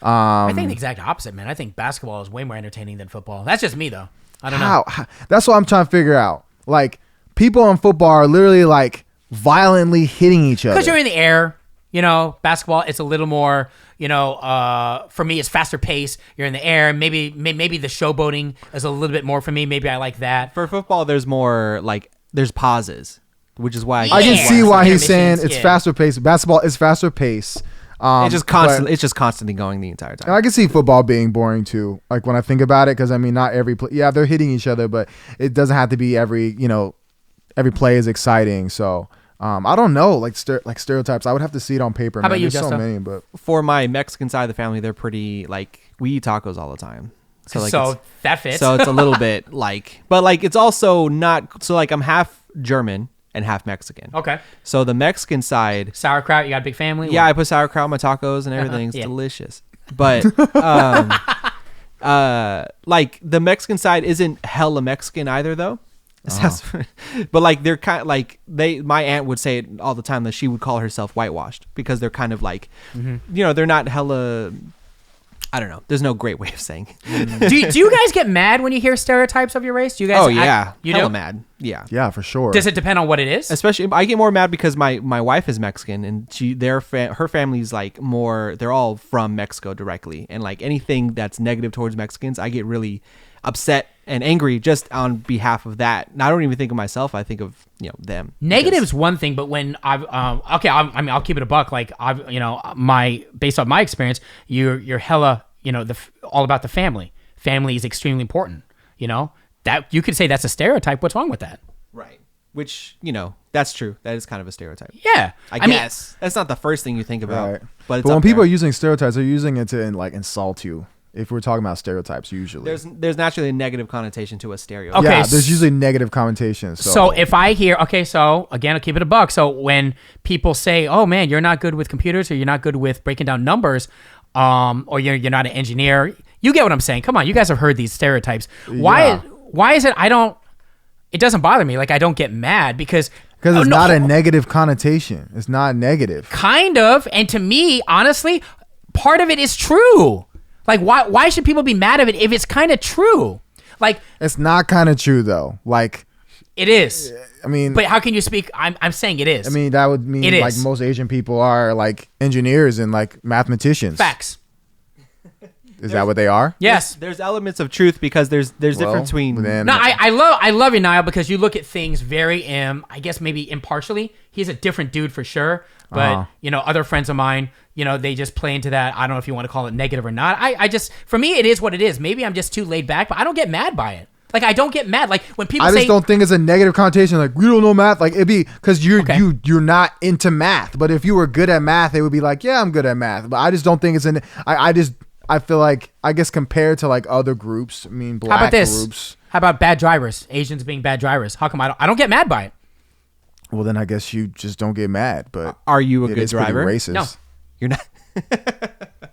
I think the exact opposite, man. I think basketball is way more entertaining than football. That's just me, though. I don't know. How? That's what I'm trying to figure out. Like, people in football are literally like violently hitting each other. Because you're in the air. You know, basketball, it's a little more, you know, for me, it's faster pace. You're in the air. Maybe the showboating is a little bit more for me. Maybe I like that. For football, there's more like there's pauses, which is why I can Yeah. see why he's Intermissions, saying it's yeah. faster pace. Basketball is faster pace. it's just constant. but- It's just constantly going the entire And time. I can see football being boring too. Like when I think about it, because I mean, not every play. Yeah, they're hitting each other, but it doesn't have to be every play is exciting. So I don't know, like stereotypes. I would have to see it on paper. How man. about you, There's so Justo? many, but For my Mexican side of the family, they're pretty like we eat tacos all the time. So like So it's, that fits. so it's a little bit like, but like it's also not. So like I'm half German and half Mexican. okay. So the Mexican side, Sauerkraut, you got a big family? yeah, I put sauerkraut on my tacos and everything. It's Yeah. delicious. But like the Mexican side isn't hella Mexican either though. But like they're kind of like my aunt would say it all the time that she would call herself whitewashed because they're kind of like, you know, they're not hella. I don't know. There's no great way of saying it. do you guys get mad when you hear stereotypes of your race? Do you guys? Oh yeah, you hella do? mad. Yeah. yeah, for sure. Does it depend on what it is? Especially, I get more mad because my wife is Mexican and her family's like more. They're all from Mexico directly, and like anything that's negative towards Mexicans, I get really upset and angry just on behalf of that. And I don't even think of myself. I think of them. Negative's one thing, but when I'll keep it a buck. Like based on my experience, you're hella, all about the family. Family is extremely important. You know that you could say that's a stereotype. What's wrong with that? Right. Which that's true. That is kind of a stereotype. Yeah, I mean, guess that's not the first thing you think about. Right. But, it's But when up people there. are using stereotypes, they're using it to like insult you. If we're talking about stereotypes, usually There's naturally a negative connotation to a stereotype. Okay. yeah, there's usually negative connotations. So if I hear, so again, I'll keep it a buck. So when people say, "Oh man, you're not good with computers, or you're not good with breaking down numbers, or you're not an engineer," you get what I'm saying. Come on, you guys have heard these stereotypes. Why is it it doesn't bother me? Like I don't get mad because it's not a negative connotation. It's not negative. Kind of, and to me, honestly, part of it is true. Like why should people be mad at it if it's kind of true? Like It's not kind of true though. Like it is. I mean, But how can you speak? I'm saying it is. I mean, that would mean It like is. most Asian people are like engineers and like mathematicians. Facts. Is that what they are? Yes. There's elements of truth because there's difference between. then- No, I love you, Niall, because you look at things very I guess maybe impartially. He's a different dude for sure, but other friends of mine, they just play into that. I don't know if you want to call it negative or not. I just, for me, it is what it is. Maybe I'm just too laid back, but I don't get mad by it. Like I don't get mad. Like when people I say, just don't think it's a negative connotation. Like we don't know math. Like it'd be because you're not into math. But if you were good at math, they would be like, yeah, I'm good at math. But I just don't think it's I feel like, I guess compared to like other groups, I mean, black how about this? groups. How about bad drivers? Asians being bad drivers. How come I don't get mad by it? Well, then I guess you just don't get mad. But Are you a it good is pretty driver? racist. No. You're not.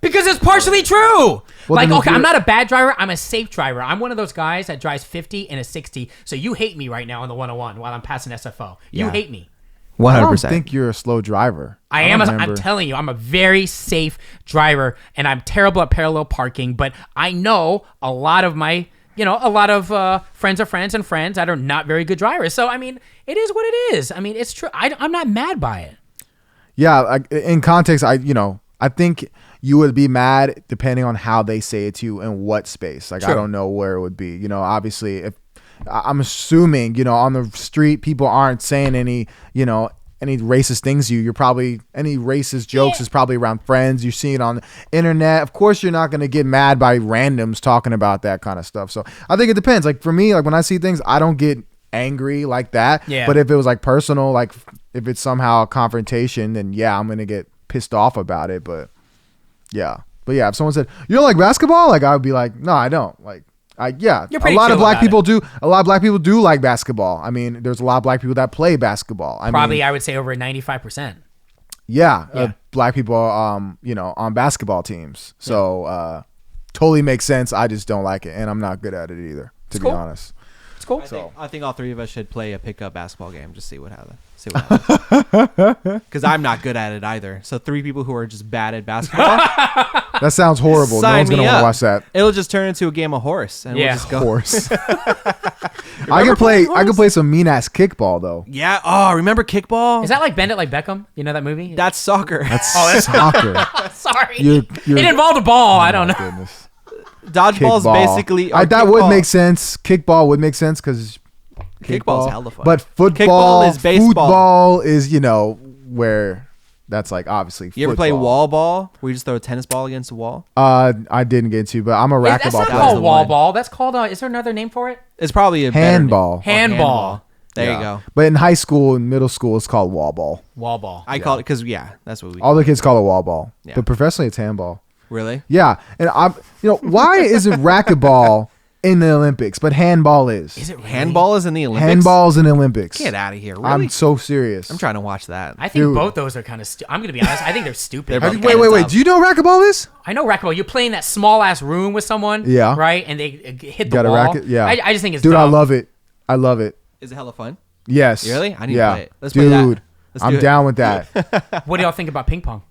Because it's partially true. Like, then okay, if I'm you're- not a bad driver. I'm a safe driver. I'm one of those guys that drives 50 and a 60. So you hate me right now on the 101 while I'm passing SFO. You hate me. 100%. I don't think you're a slow driver. I'm remember. telling you, I'm a very safe driver, and I'm terrible at parallel parking. But I know a lot of my, friends of friends and friends that are not very good drivers. So I mean, it is what it is. I mean, it's true. I'm not mad by it. Yeah, in context, I think you would be mad depending on how they say it to you and what space. Like I don't know where it would be. Obviously, if I'm assuming, on the street, people aren't saying any racist things to you. You're probably any racist jokes is probably around friends. You see it on the internet. Of course, you're not going to get mad by randoms talking about that kind of stuff. So I think it depends. Like for me, like when I see things, I don't get angry like that. Yeah. But if it was like personal, like if it's somehow a confrontation, then yeah, I'm going to get pissed off about it. But yeah, if someone said you don't like basketball, like I would be like, no, I don't. Like You're pretty a lot of chill black about people do. A lot of black people do like basketball. I mean, there's a lot of black people that play basketball. I would say over 95%. Black people, on basketball teams. So totally makes sense. I just don't like it, and I'm not good at it either, to be honest. It's cool. I think all three of us should play a pickup basketball game. Just see what happens. Because I'm not good at it either. So 3 people who are just bad at basketball. That sounds horrible. No Sign one's gonna me want to up. watch that. It'll just turn into a game of horse. And we'll just go. Horse. I can play some mean ass kickball though. Yeah. Oh, remember kickball? Is that like Bend It Like Beckham? You know that movie? That's soccer. That's soccer. Sorry. You're- it involved a ball. I don't know. Goodness. Dodgeball's Kickball. basically. That would make sense. Kickball would make sense because Kickball's hella fun. But football Kickball is baseball. Football is where that's like obviously. You ever play football. wall ball, where you just throw a tennis ball against a wall? I didn't get to, but I'm a That's racquetball not player. called the wall one. ball. That's called. Is there another name for it? It's probably a better Handball. name. Handball. There Yeah. you go. But in high school and middle school, it's called wall ball. Wall ball. I call it because that's what we. All the kids call it wall ball. Yeah. But professionally, it's handball. Really? Yeah, and why isn't racquetball in the Olympics, but handball is? Is it really? Handball is in the Olympics. Handball's in the Olympics. Get out of here! Really? I'm so serious. I'm trying to watch that. I think Dude. both those are kind of stupid. I'm going to be honest. I think they're stupid. They're both Wait. Do you know what racquetball is? I know racquetball. You're playing that small ass room with someone. Yeah. Right? And they hit the Got a wall. racket? Yeah. I just think it's Dude, dumb. I love it. I love it. Is it hella fun? Yes. Really? I need to yeah. play it. Let's play that. Dude, Let's do I'm it. down with that. What do y'all think about ping pong?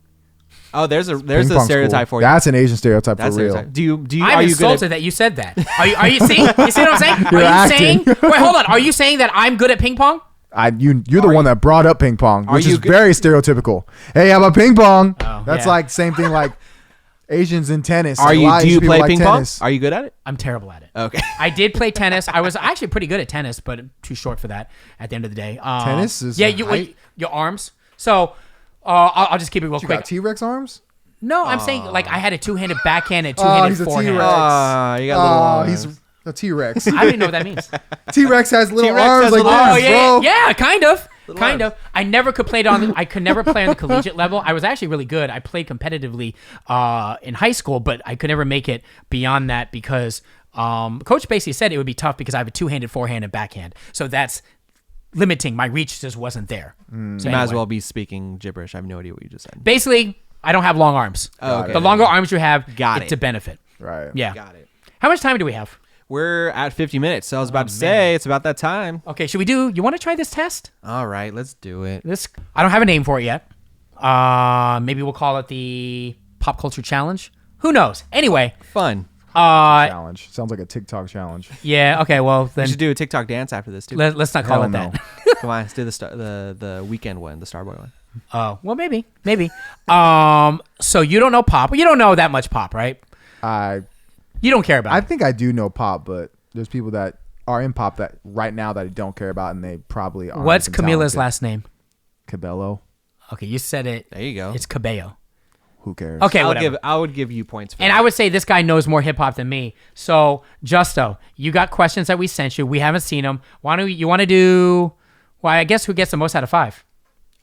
Oh, there's a Ping pong's stereotype cool. for you. That's an Asian stereotype That's for real. stereotype. Do you? I'm Are you good insulted at? that you said that. Are you see? You see what I'm saying? You're are you acting. saying? Wait, hold on. Are you saying that I'm good at ping pong? You're the one that brought up ping pong, which you is good- very stereotypical. Hey, how about ping pong? Oh, That's yeah. like same thing like Asians in tennis. Are Like, a you? lot of Do you Asian people play like ping tennis. pong? Are you good at it? I'm terrible at it. Okay. I did play tennis. I was actually pretty good at tennis, but too short for that at the end of the day. Tennis is yeah, height? your arms. So I'll just keep it real You quick. got T-Rex arms? No, I'm saying like I had a two-handed backhand and two-handed he's a forehand. T-Rex. You got little. Oh, arms. he's a T-Rex. I don't even know what that means. T-Rex has little T-Rex arms has like little this, arms. Oh yeah, bro. yeah, kind of. Kind of. I never could play it on. I could never play on the collegiate level. I was actually really good. I played competitively in high school, but I could never make it beyond that because coach basically said it would be tough because I have a two-handed forehand and backhand. So that's limiting. My reach just wasn't there. So You might as well be speaking gibberish. I have no idea what you just said. Basically, I don't have long arms. Oh, okay. The longer arms you have, Got it's it. a benefit. Right. Yeah. Got it. How much time do we have? We're at 50 minutes, so I was about to say it's about that time. Okay, should we do? You want to try this test? All right, let's do it. I don't have a name for it yet. Maybe we'll call it the Pop Culture Challenge. Who knows? Anyway, Fun. Challenge. Sounds like a TikTok challenge. yeah. Okay, well We then should do a TikTok dance after this too. let's not call Hell it no. that. Come on, let's do the weekend one, the Starboy one. Oh, well maybe. So you don't know pop. You don't know that much pop, right? You don't care about I it. think I do know pop, but there's people that are in pop that right now that I don't care about, and they probably are. What's Camila's last name? Cabello. Okay, you said it. There you go. It's Cabello. Who cares? Okay, whatever. I would give you points for And that. I would say this guy knows more hip hop than me. So, Justo, you got questions that we sent you. We haven't seen them. Why don't you want to do? Well, I guess who gets the most out of 5?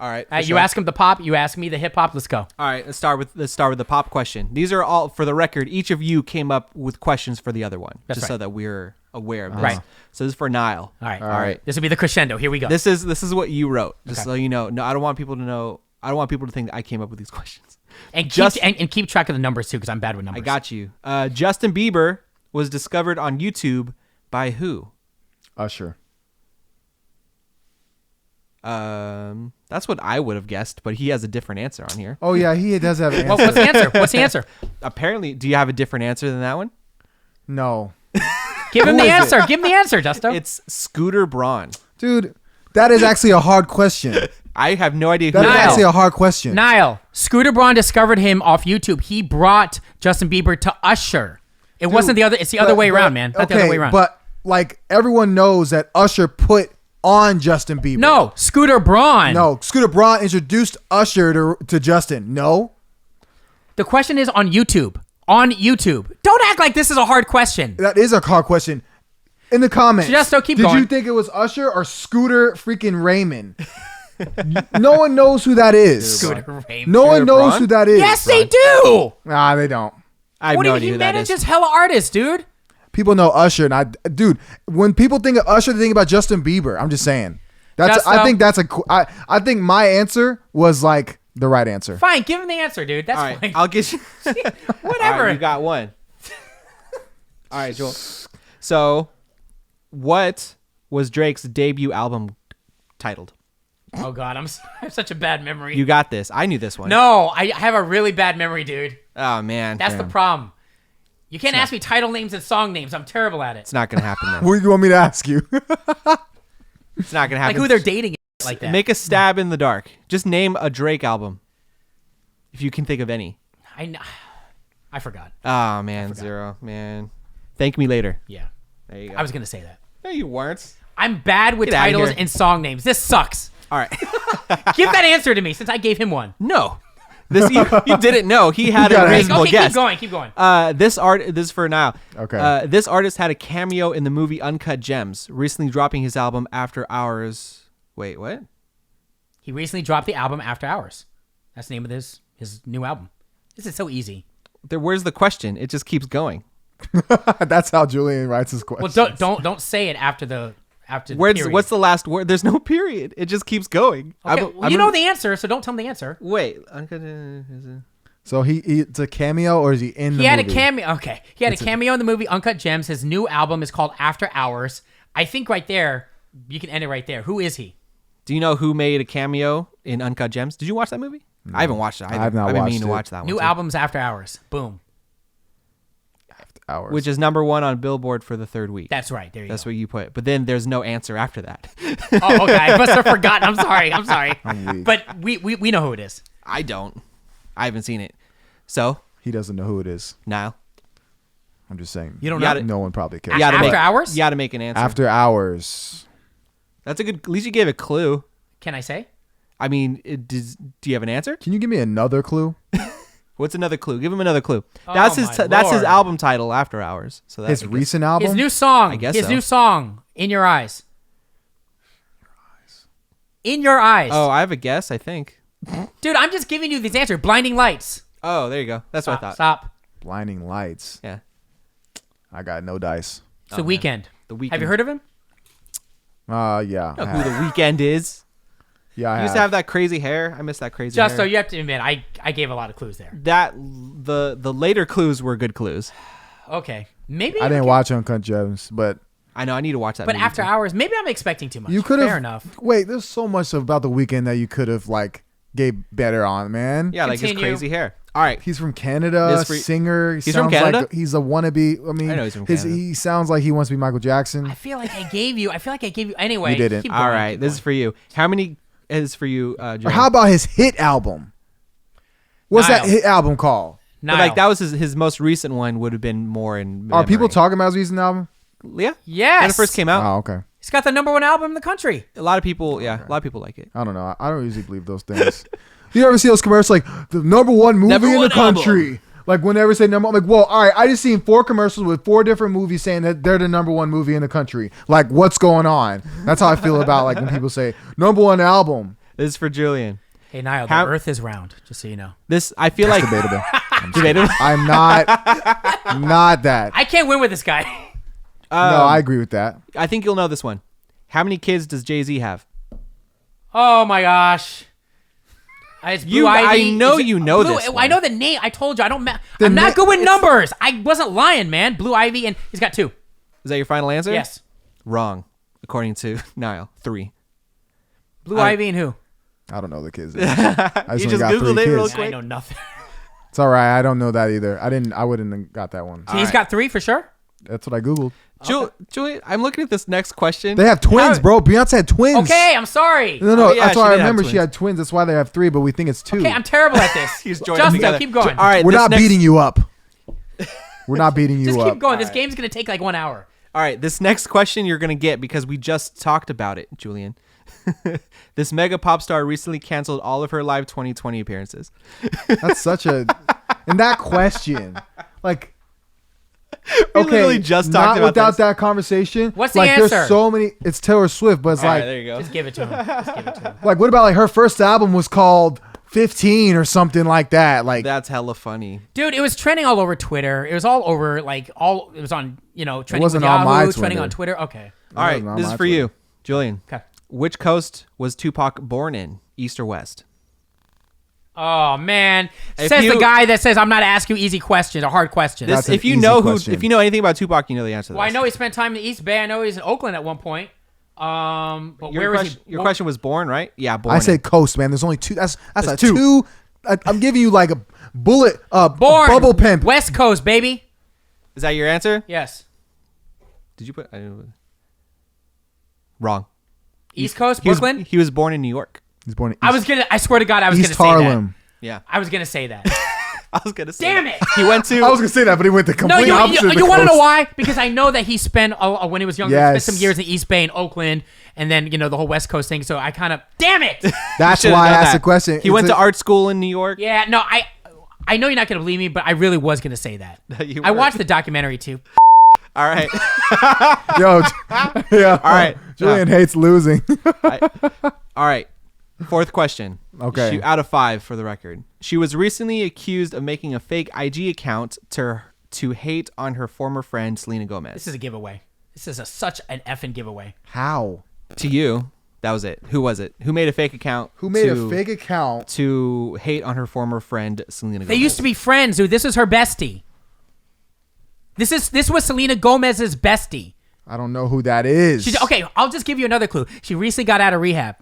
All right. You ask him the pop. You ask me the hip hop. Let's go. All right, let's start with the pop question. These are all for the record. Each of you came up with questions for the other one, That's just right. so that we're aware of this. Right. So this is for Nile. All right. All right. This will be the crescendo. Here we go. This is what you wrote, just Okay. so you know. No, I don't want people to know. I don't want people to think that I came up with these questions. and just- keep track of the numbers too, because I'm bad with numbers. I got you. Justin Bieber was discovered on YouTube by who? Usher. That's what I would have guessed, but he has a different answer on here. Oh yeah, he does have an answer. What's the answer? What's the answer? Apparently, do you have a different answer than that one? No, Give him Who the is it? answer. Give him the answer, Justo. It's Scooter Braun. dude, that is actually a hard question. I have no idea who That is Nile. that is. actually a hard question. Nile. Scooter Braun discovered him off YouTube. He brought Justin Bieber to Usher. It wasn't the other. It's the other way around, man. Not the other way around. But like everyone knows that Usher put on Justin Bieber. no, Scooter Braun. No, Scooter Braun introduced Usher to Justin. No. The question is on YouTube. On YouTube. Don't act like this is a hard question. That is a hard question. In the comments, Justo, keep did going. you think it was Usher or Scooter freaking Raymond? No one knows who that is. Scooter Raymond. No one Scooter knows Braun? who that is. Yes, they do. Nah, they don't. I have What do no you idea he who that is. manages hella artists, dude. People know Usher, and dude, when people think of Usher, they think about Justin Bieber. I'm just saying. I think my answer was like the right answer. Fine, give him the answer, dude. That's All right, fine. I'll get you. Whatever. All right, you got one. All right, Joel. So, what was Drake's debut album titled? Oh God, I have such a bad memory. You got this. I knew this one. No, I have a really bad memory, dude. Oh man, That's the problem. You can't ask me title names and song names. I'm terrible at it. it's not gonna happen. Then. What do you want me to ask you? It's not gonna Like happen. who they're dating like that. Make a stab in the dark. Just name a Drake album, if you can think of any. I forgot. Oh man, zero man. Thank me later. Yeah, There you go. I was gonna say that. No, you weren't. I'm bad with Get outta titles here. and song names. This sucks. All right. Give that answer to me since I gave him one. No, this you didn't know. He had a gotta- reasonable Okay, guess. keep going. This is for Nile. Okay. This artist had a cameo in the movie Uncut Gems, recently dropping his album After Hours. Wait, what? He recently dropped the album After Hours. That's the name of his new album. This is so easy. Where's the question? It just keeps going. That's how Julian writes his questions. Well, don't say it after the period. What's the last word? There's no period. It just keeps going. Okay, well, you know the answer, so don't tell me the answer. Wait. So it's a cameo, or is he in the He had movie? a cameo. Okay, he had a cameo in the movie Uncut Gems. His new album is called After Hours. I think right there, you can end it right there. Who is he? Do you know who made a cameo in Uncut Gems? Did you watch that movie? I haven't watched it. I have not I've been watched meaning to it. watch that one. New too. album's After Hours. Boom. Hours. Which is number 1 on Billboard for the 3rd week. That's right. There you That's go. what you put. But then there's no answer after that. Oh, okay. I must have forgotten. I'm sorry. I'm weak. But we know who it is. I don't. I haven't seen it. So, He doesn't know who it is. Nile. I'm just saying. You don't You know? gotta- No one probably cares. You gotta After make, Hours? You got to make an answer. After Hours. That's a good. At least you gave a clue. Can I say? I mean, do you have an answer? Can you give me another clue? What's another clue? Give him another clue. Oh, That's my that's his Lord. album title, After Hours. So that's His recent album? His new song. I guess His so. new song, In Your Eyes. in your eyes. Oh, I have a guess, I think. Dude, I'm just giving you this answer. Blinding Lights. Oh, there you go. That's what I thought. Stop. Blinding Lights. Yeah. I got no dice. It's The Weeknd. The Weeknd. Have you heard of him? Yeah. You know who The Weeknd is? Yeah, He used to have that crazy hair. I miss that crazy Just so hair. you have to admit, I gave a lot of clues there. The later clues were good clues. Okay. Maybe I didn't watch Uncut Gems, but I know. I need to watch that. But movie After too. Hours, maybe I'm expecting too much. you could have. Fair enough. Wait, there's so much about The Weeknd that you could have like gave better on, man. Yeah, like his Continue. crazy hair. All right. He's from Canada, This singer. He's from Canada? Like he's a wannabe. I mean, I know he's from Canada. he sounds like he wants to be Michael Jackson. I feel like I gave you. Anyway. You didn't. keep All going, right. keep This is going. for you. How many is for you, Or Joe? how about his hit album? What's that Nile. hit album called? But like that was his most recent one. Would have been more in. Are people memory. talking about his recent album? Yeah. Yes. When it first came out, Oh, okay. He's got the #1 album in the country. a lot of people. Yeah, a lot of people like it. I don't know. I don't usually believe those things. You ever see those commercials like the #1 movie in the #1 country? Like whenever say number, I'm like, well, all right. I just seen 4 commercials with 4 different movies saying that they're the #1 movie in the country. Like, what's going on? That's how I feel about like when people say #1 album. This is for Julian. Hey, Niall, How- the Earth is round. Just so you know. This I feel like Debatable. debatable. I'm not that. I can't win with this guy. No, I agree with that. I think you'll know this one. How many kids does Jay-Z have? Oh my gosh. It's Blue You- I Ivy. know Is it- you know Blue, this I one. know the name. I told you. I'm The not good with it's- numbers. I wasn't lying, man. Blue Ivy, and he's got 2. Is that your final answer? Yes. Wrong, according to Nile. 3. Blue Ivy and who? I don't know the kids. I just You only just got 3 Googled it kids. real quick. I know nothing. It's all right. I don't know that either. I wouldn't have got that one. So he's got 3 for sure? That's what I googled. Julian, I'm looking at this next question. They have twins, bro. Beyonce had twins. Okay, I'm sorry. No. Oh, yeah, that's she why I did have remember she twins. had twins. That's why they have 3, but we think it's 2. Okay, I'm terrible at this. He's joining Justin, together. keep going. All right, We're this not next- beating you up. We're not beating you Just up. keep going. This game's going to take like 1 hour. All right, this next question you're gonna get because we just talked about it, Julian. This mega pop star recently canceled all of her live 2020 appearances. That's such a. And that question, like. We literally just talked not about without this. that conversation. What's the like, answer? There's so many. It's Taylor Swift, but it's All right, like, there you go. Just give it to him. Just give it to him. like, what about like her first album was called 15 or something like that? Like, That's hella funny. Dude, it was trending all over Twitter. It was all over, like, it was on, trending wasn't with on Yahoo, my trending Twitter. on Twitter. Okay. All right, wasn't on this is my for Twitter. you, Julian. Okay. Which coast was Tupac born in, East or West? Oh, man. If Says the you- guy that says, I'm not asking you easy questions or hard questions. That's an if you easy know question. if you know anything about Tupac, you know the answer to this. Well, I know he spent time in the East Bay. I know he's in Oakland at one point. But Your where was question, he? your question was born, right? Yeah, born. I said coast, man. There's only 2. That's a That's 2. 2. I'm giving you like a bullet, Born. bubble pimp. West Coast, baby. Is that your answer? Yes. Did you put? I didn't, wrong. East Coast, He was, Brooklyn. he was born in New York. He's born in I swear to God, I was going to East say that. Harlem. Yeah, I was going to say that. I was gonna say. Damn that. it. He went to. I was gonna say that, but he went the No, complete you opposite. of the want to know coast. why? Because I know that he spent, when he was younger, he Yes. spent some years in East Bay and Oakland, and then, the whole West Coast thing. So I kind of, damn it. That's Should've why I done asked that. the question. He went to art school in New York. Yeah, no, I know you're not going to believe me, but I really was going to say that. You I were. watched the documentary too. All right. Yo, yeah. All right. Julian hates losing. All right. 4th question. Okay. Out of 5 for the record. She was recently accused of making a fake IG account to hate on her former friend Selena Gomez. This is a giveaway. This is such an effing giveaway. How? To you, that was it. Who was it? Who made a fake account? Who made a fake account? to hate on her former friend Selena Gomez? They used to be friends, dude. This is her bestie. This was Selena Gomez's bestie. I don't know who that is. Okay, I'll just give you another clue. She recently got out of rehab.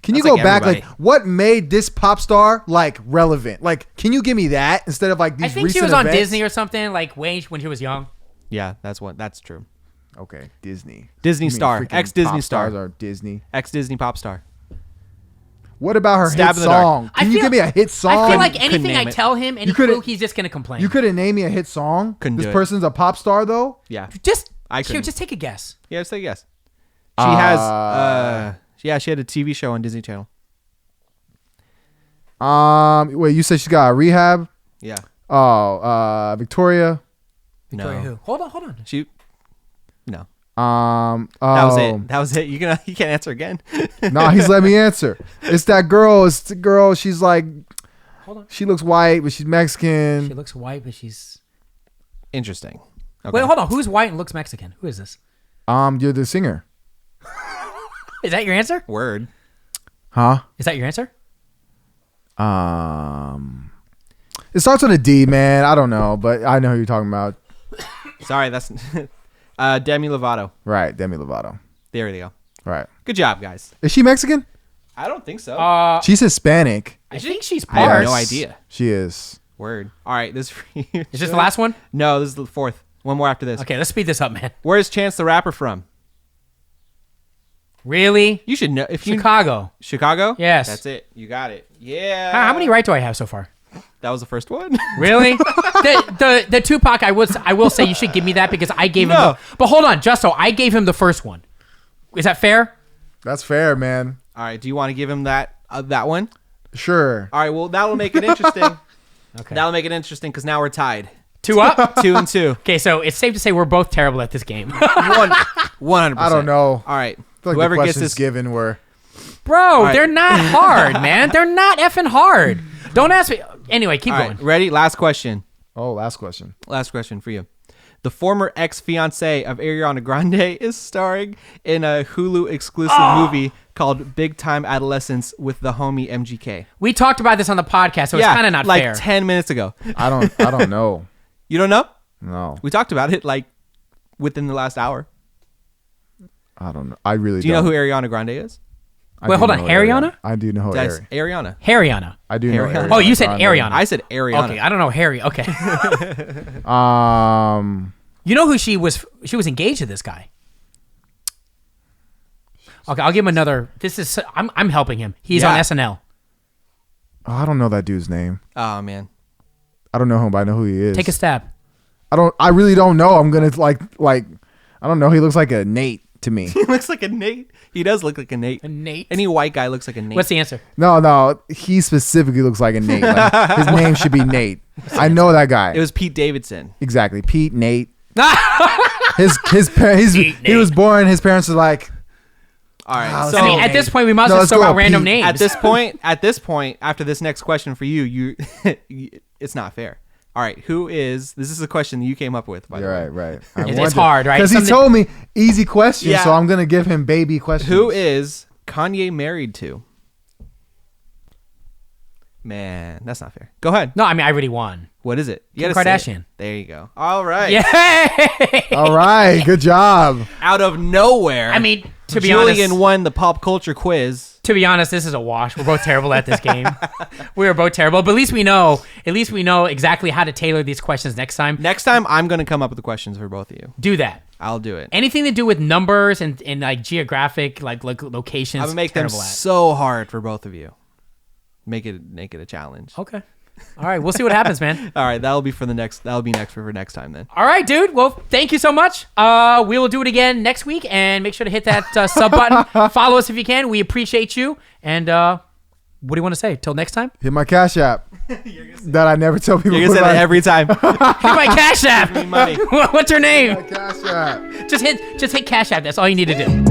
Can you That's go like back? everybody. Like, what made this pop star like relevant? Like, can you give me that instead of like these I think she recent was on events? Disney or something, like when she was young. Yeah, that's true. Okay, Disney. Disney You mean star. freaking Ex-Disney pop star. stars are Disney. Ex-Disney pop star. What about her Stab hit in the dark. song? Can you give me a hit song? I feel like Couldn't anything I name it. tell him, any You couldn't- clue, he's just gonna complain. you couldn't name me a hit song. Couldn't This do it. person's a pop star though. Yeah. just I here, couldn't. just take a guess. Yeah, say yes. She has she had a TV show on Disney Channel. Wait, you said she got a rehab? Yeah. Oh, Victoria. Victoria No. who? Hold on. She No. Oh. That was it. You can't answer again. No, he's let me answer. It's that girl. It's the girl. She's like, Hold on. she looks white, but she's Mexican. She looks white, but she's... Interesting. Okay. Wait, hold on. Who's white and looks Mexican? Who is this? You're the singer. Is that your answer? Word. Huh? Is that your answer? It starts with a D, man. I don't know, but I know who you're talking about. Sorry, that's Demi Lovato. Right, Demi Lovato. There we go. Right. Good job, guys. Is she Mexican? I don't think so. She's Hispanic. I think she's I have part. no idea. She is. Word. All right, this is for you. Is this the last one? No, this is the fourth. One more after this. Okay, let's speed this up, man. Where's Chance the Rapper from? Really? You should know. If you Chicago. Chicago? Yes. That's it. You got it. Yeah. How many right do I have so far? That was the first one. Really? the Tupac, I will say you should give me that because I gave him. No. But hold on, Justo, I gave him the first one. Is that fair? That's fair, man. All right. Do you want to give him that one? Sure. All right. Well, that'll make it interesting. Okay. That'll make it interesting because now we're tied. 2 up? 2-2. Okay, so it's safe to say we're both terrible at this game. 100%. I don't know. All right. I feel like Whoever the gets questions this. given were. Bro, right. they're not hard, man. They're not effing hard. Don't ask me. Anyway, keep All going. right. Ready? Last question. Oh, last question. Last question for you. The former ex-fiance of Ariana Grande is starring in a Hulu exclusive movie called Big Time Adolescence with the homie MGK. We talked about this on the podcast, so it's kind of not like fair. 10 minutes ago. I don't know. You don't know? No, We talked about it like within the last hour. I don't know. I really Do you don't. know who Ariana Grande is? I Wait, do hold on. know Ariana? I do know who That's Ariana. Ariana. Hariana. I do know Ariana. Ariana. Oh, you said Grande. Ariana. I said Ariana. Okay, I don't know Harry. Okay. You know who she was? She was engaged to this guy. Okay, I'll give him another. I'm helping him. He's on Yeah. SNL. I don't know that dude's name. Oh, man. I don't know him, but I know who he is. Take a stab. I really don't know. I'm gonna like. I don't know. He looks like a Nate to me. He looks like a Nate. He does look like a Nate. A Nate. Any white guy looks like a Nate. What's the answer? No. He specifically looks like a Nate. Like, his name should be Nate. I know that guy. It was Pete Davidson. Exactly. Pete, Nate. I He was born. His parents were like, All right. Oh, So mean, at this point, we might as No, well let's throw go out out random Pete. names. at this point, after this next question for you, it's not fair. All right. This is a question that you came up with, by the way. right. It's hard, right? Because he Something- told me easy question, Yeah. so I'm gonna give him baby questions. Who is Kanye married to? Man, that's not fair. Go ahead. No, I mean, I already won. What is it? You Kim gotta say Kardashian. it. There you go. All right. Yeah. All right, good job. Out of nowhere. I mean, to be Julian honest, won the pop culture quiz. to be honest, this is a wash. We're both terrible at this game. We are both terrible, but at least we know exactly how to tailor these questions next time. Next time, I'm going to come up with the questions for both of you. Do that. I'll do it. Anything to do with numbers and like geographic like locations. I'm going to make them terrible at. so hard for both of you. Make it a challenge. Okay. All right, we'll see what happens, man. All right, that'll be next for next time then. All right, dude. Well, thank you so much. We will do it again next week, and make sure to hit that sub button. Follow us if you can. We appreciate you. And what do you want to say? Till next time. Hit my Cash App that I never tell people. You're going to say that every time. Hit my Cash App. Give me money. What's your name? Cash App. Just hit Cash App. That's all you need to do.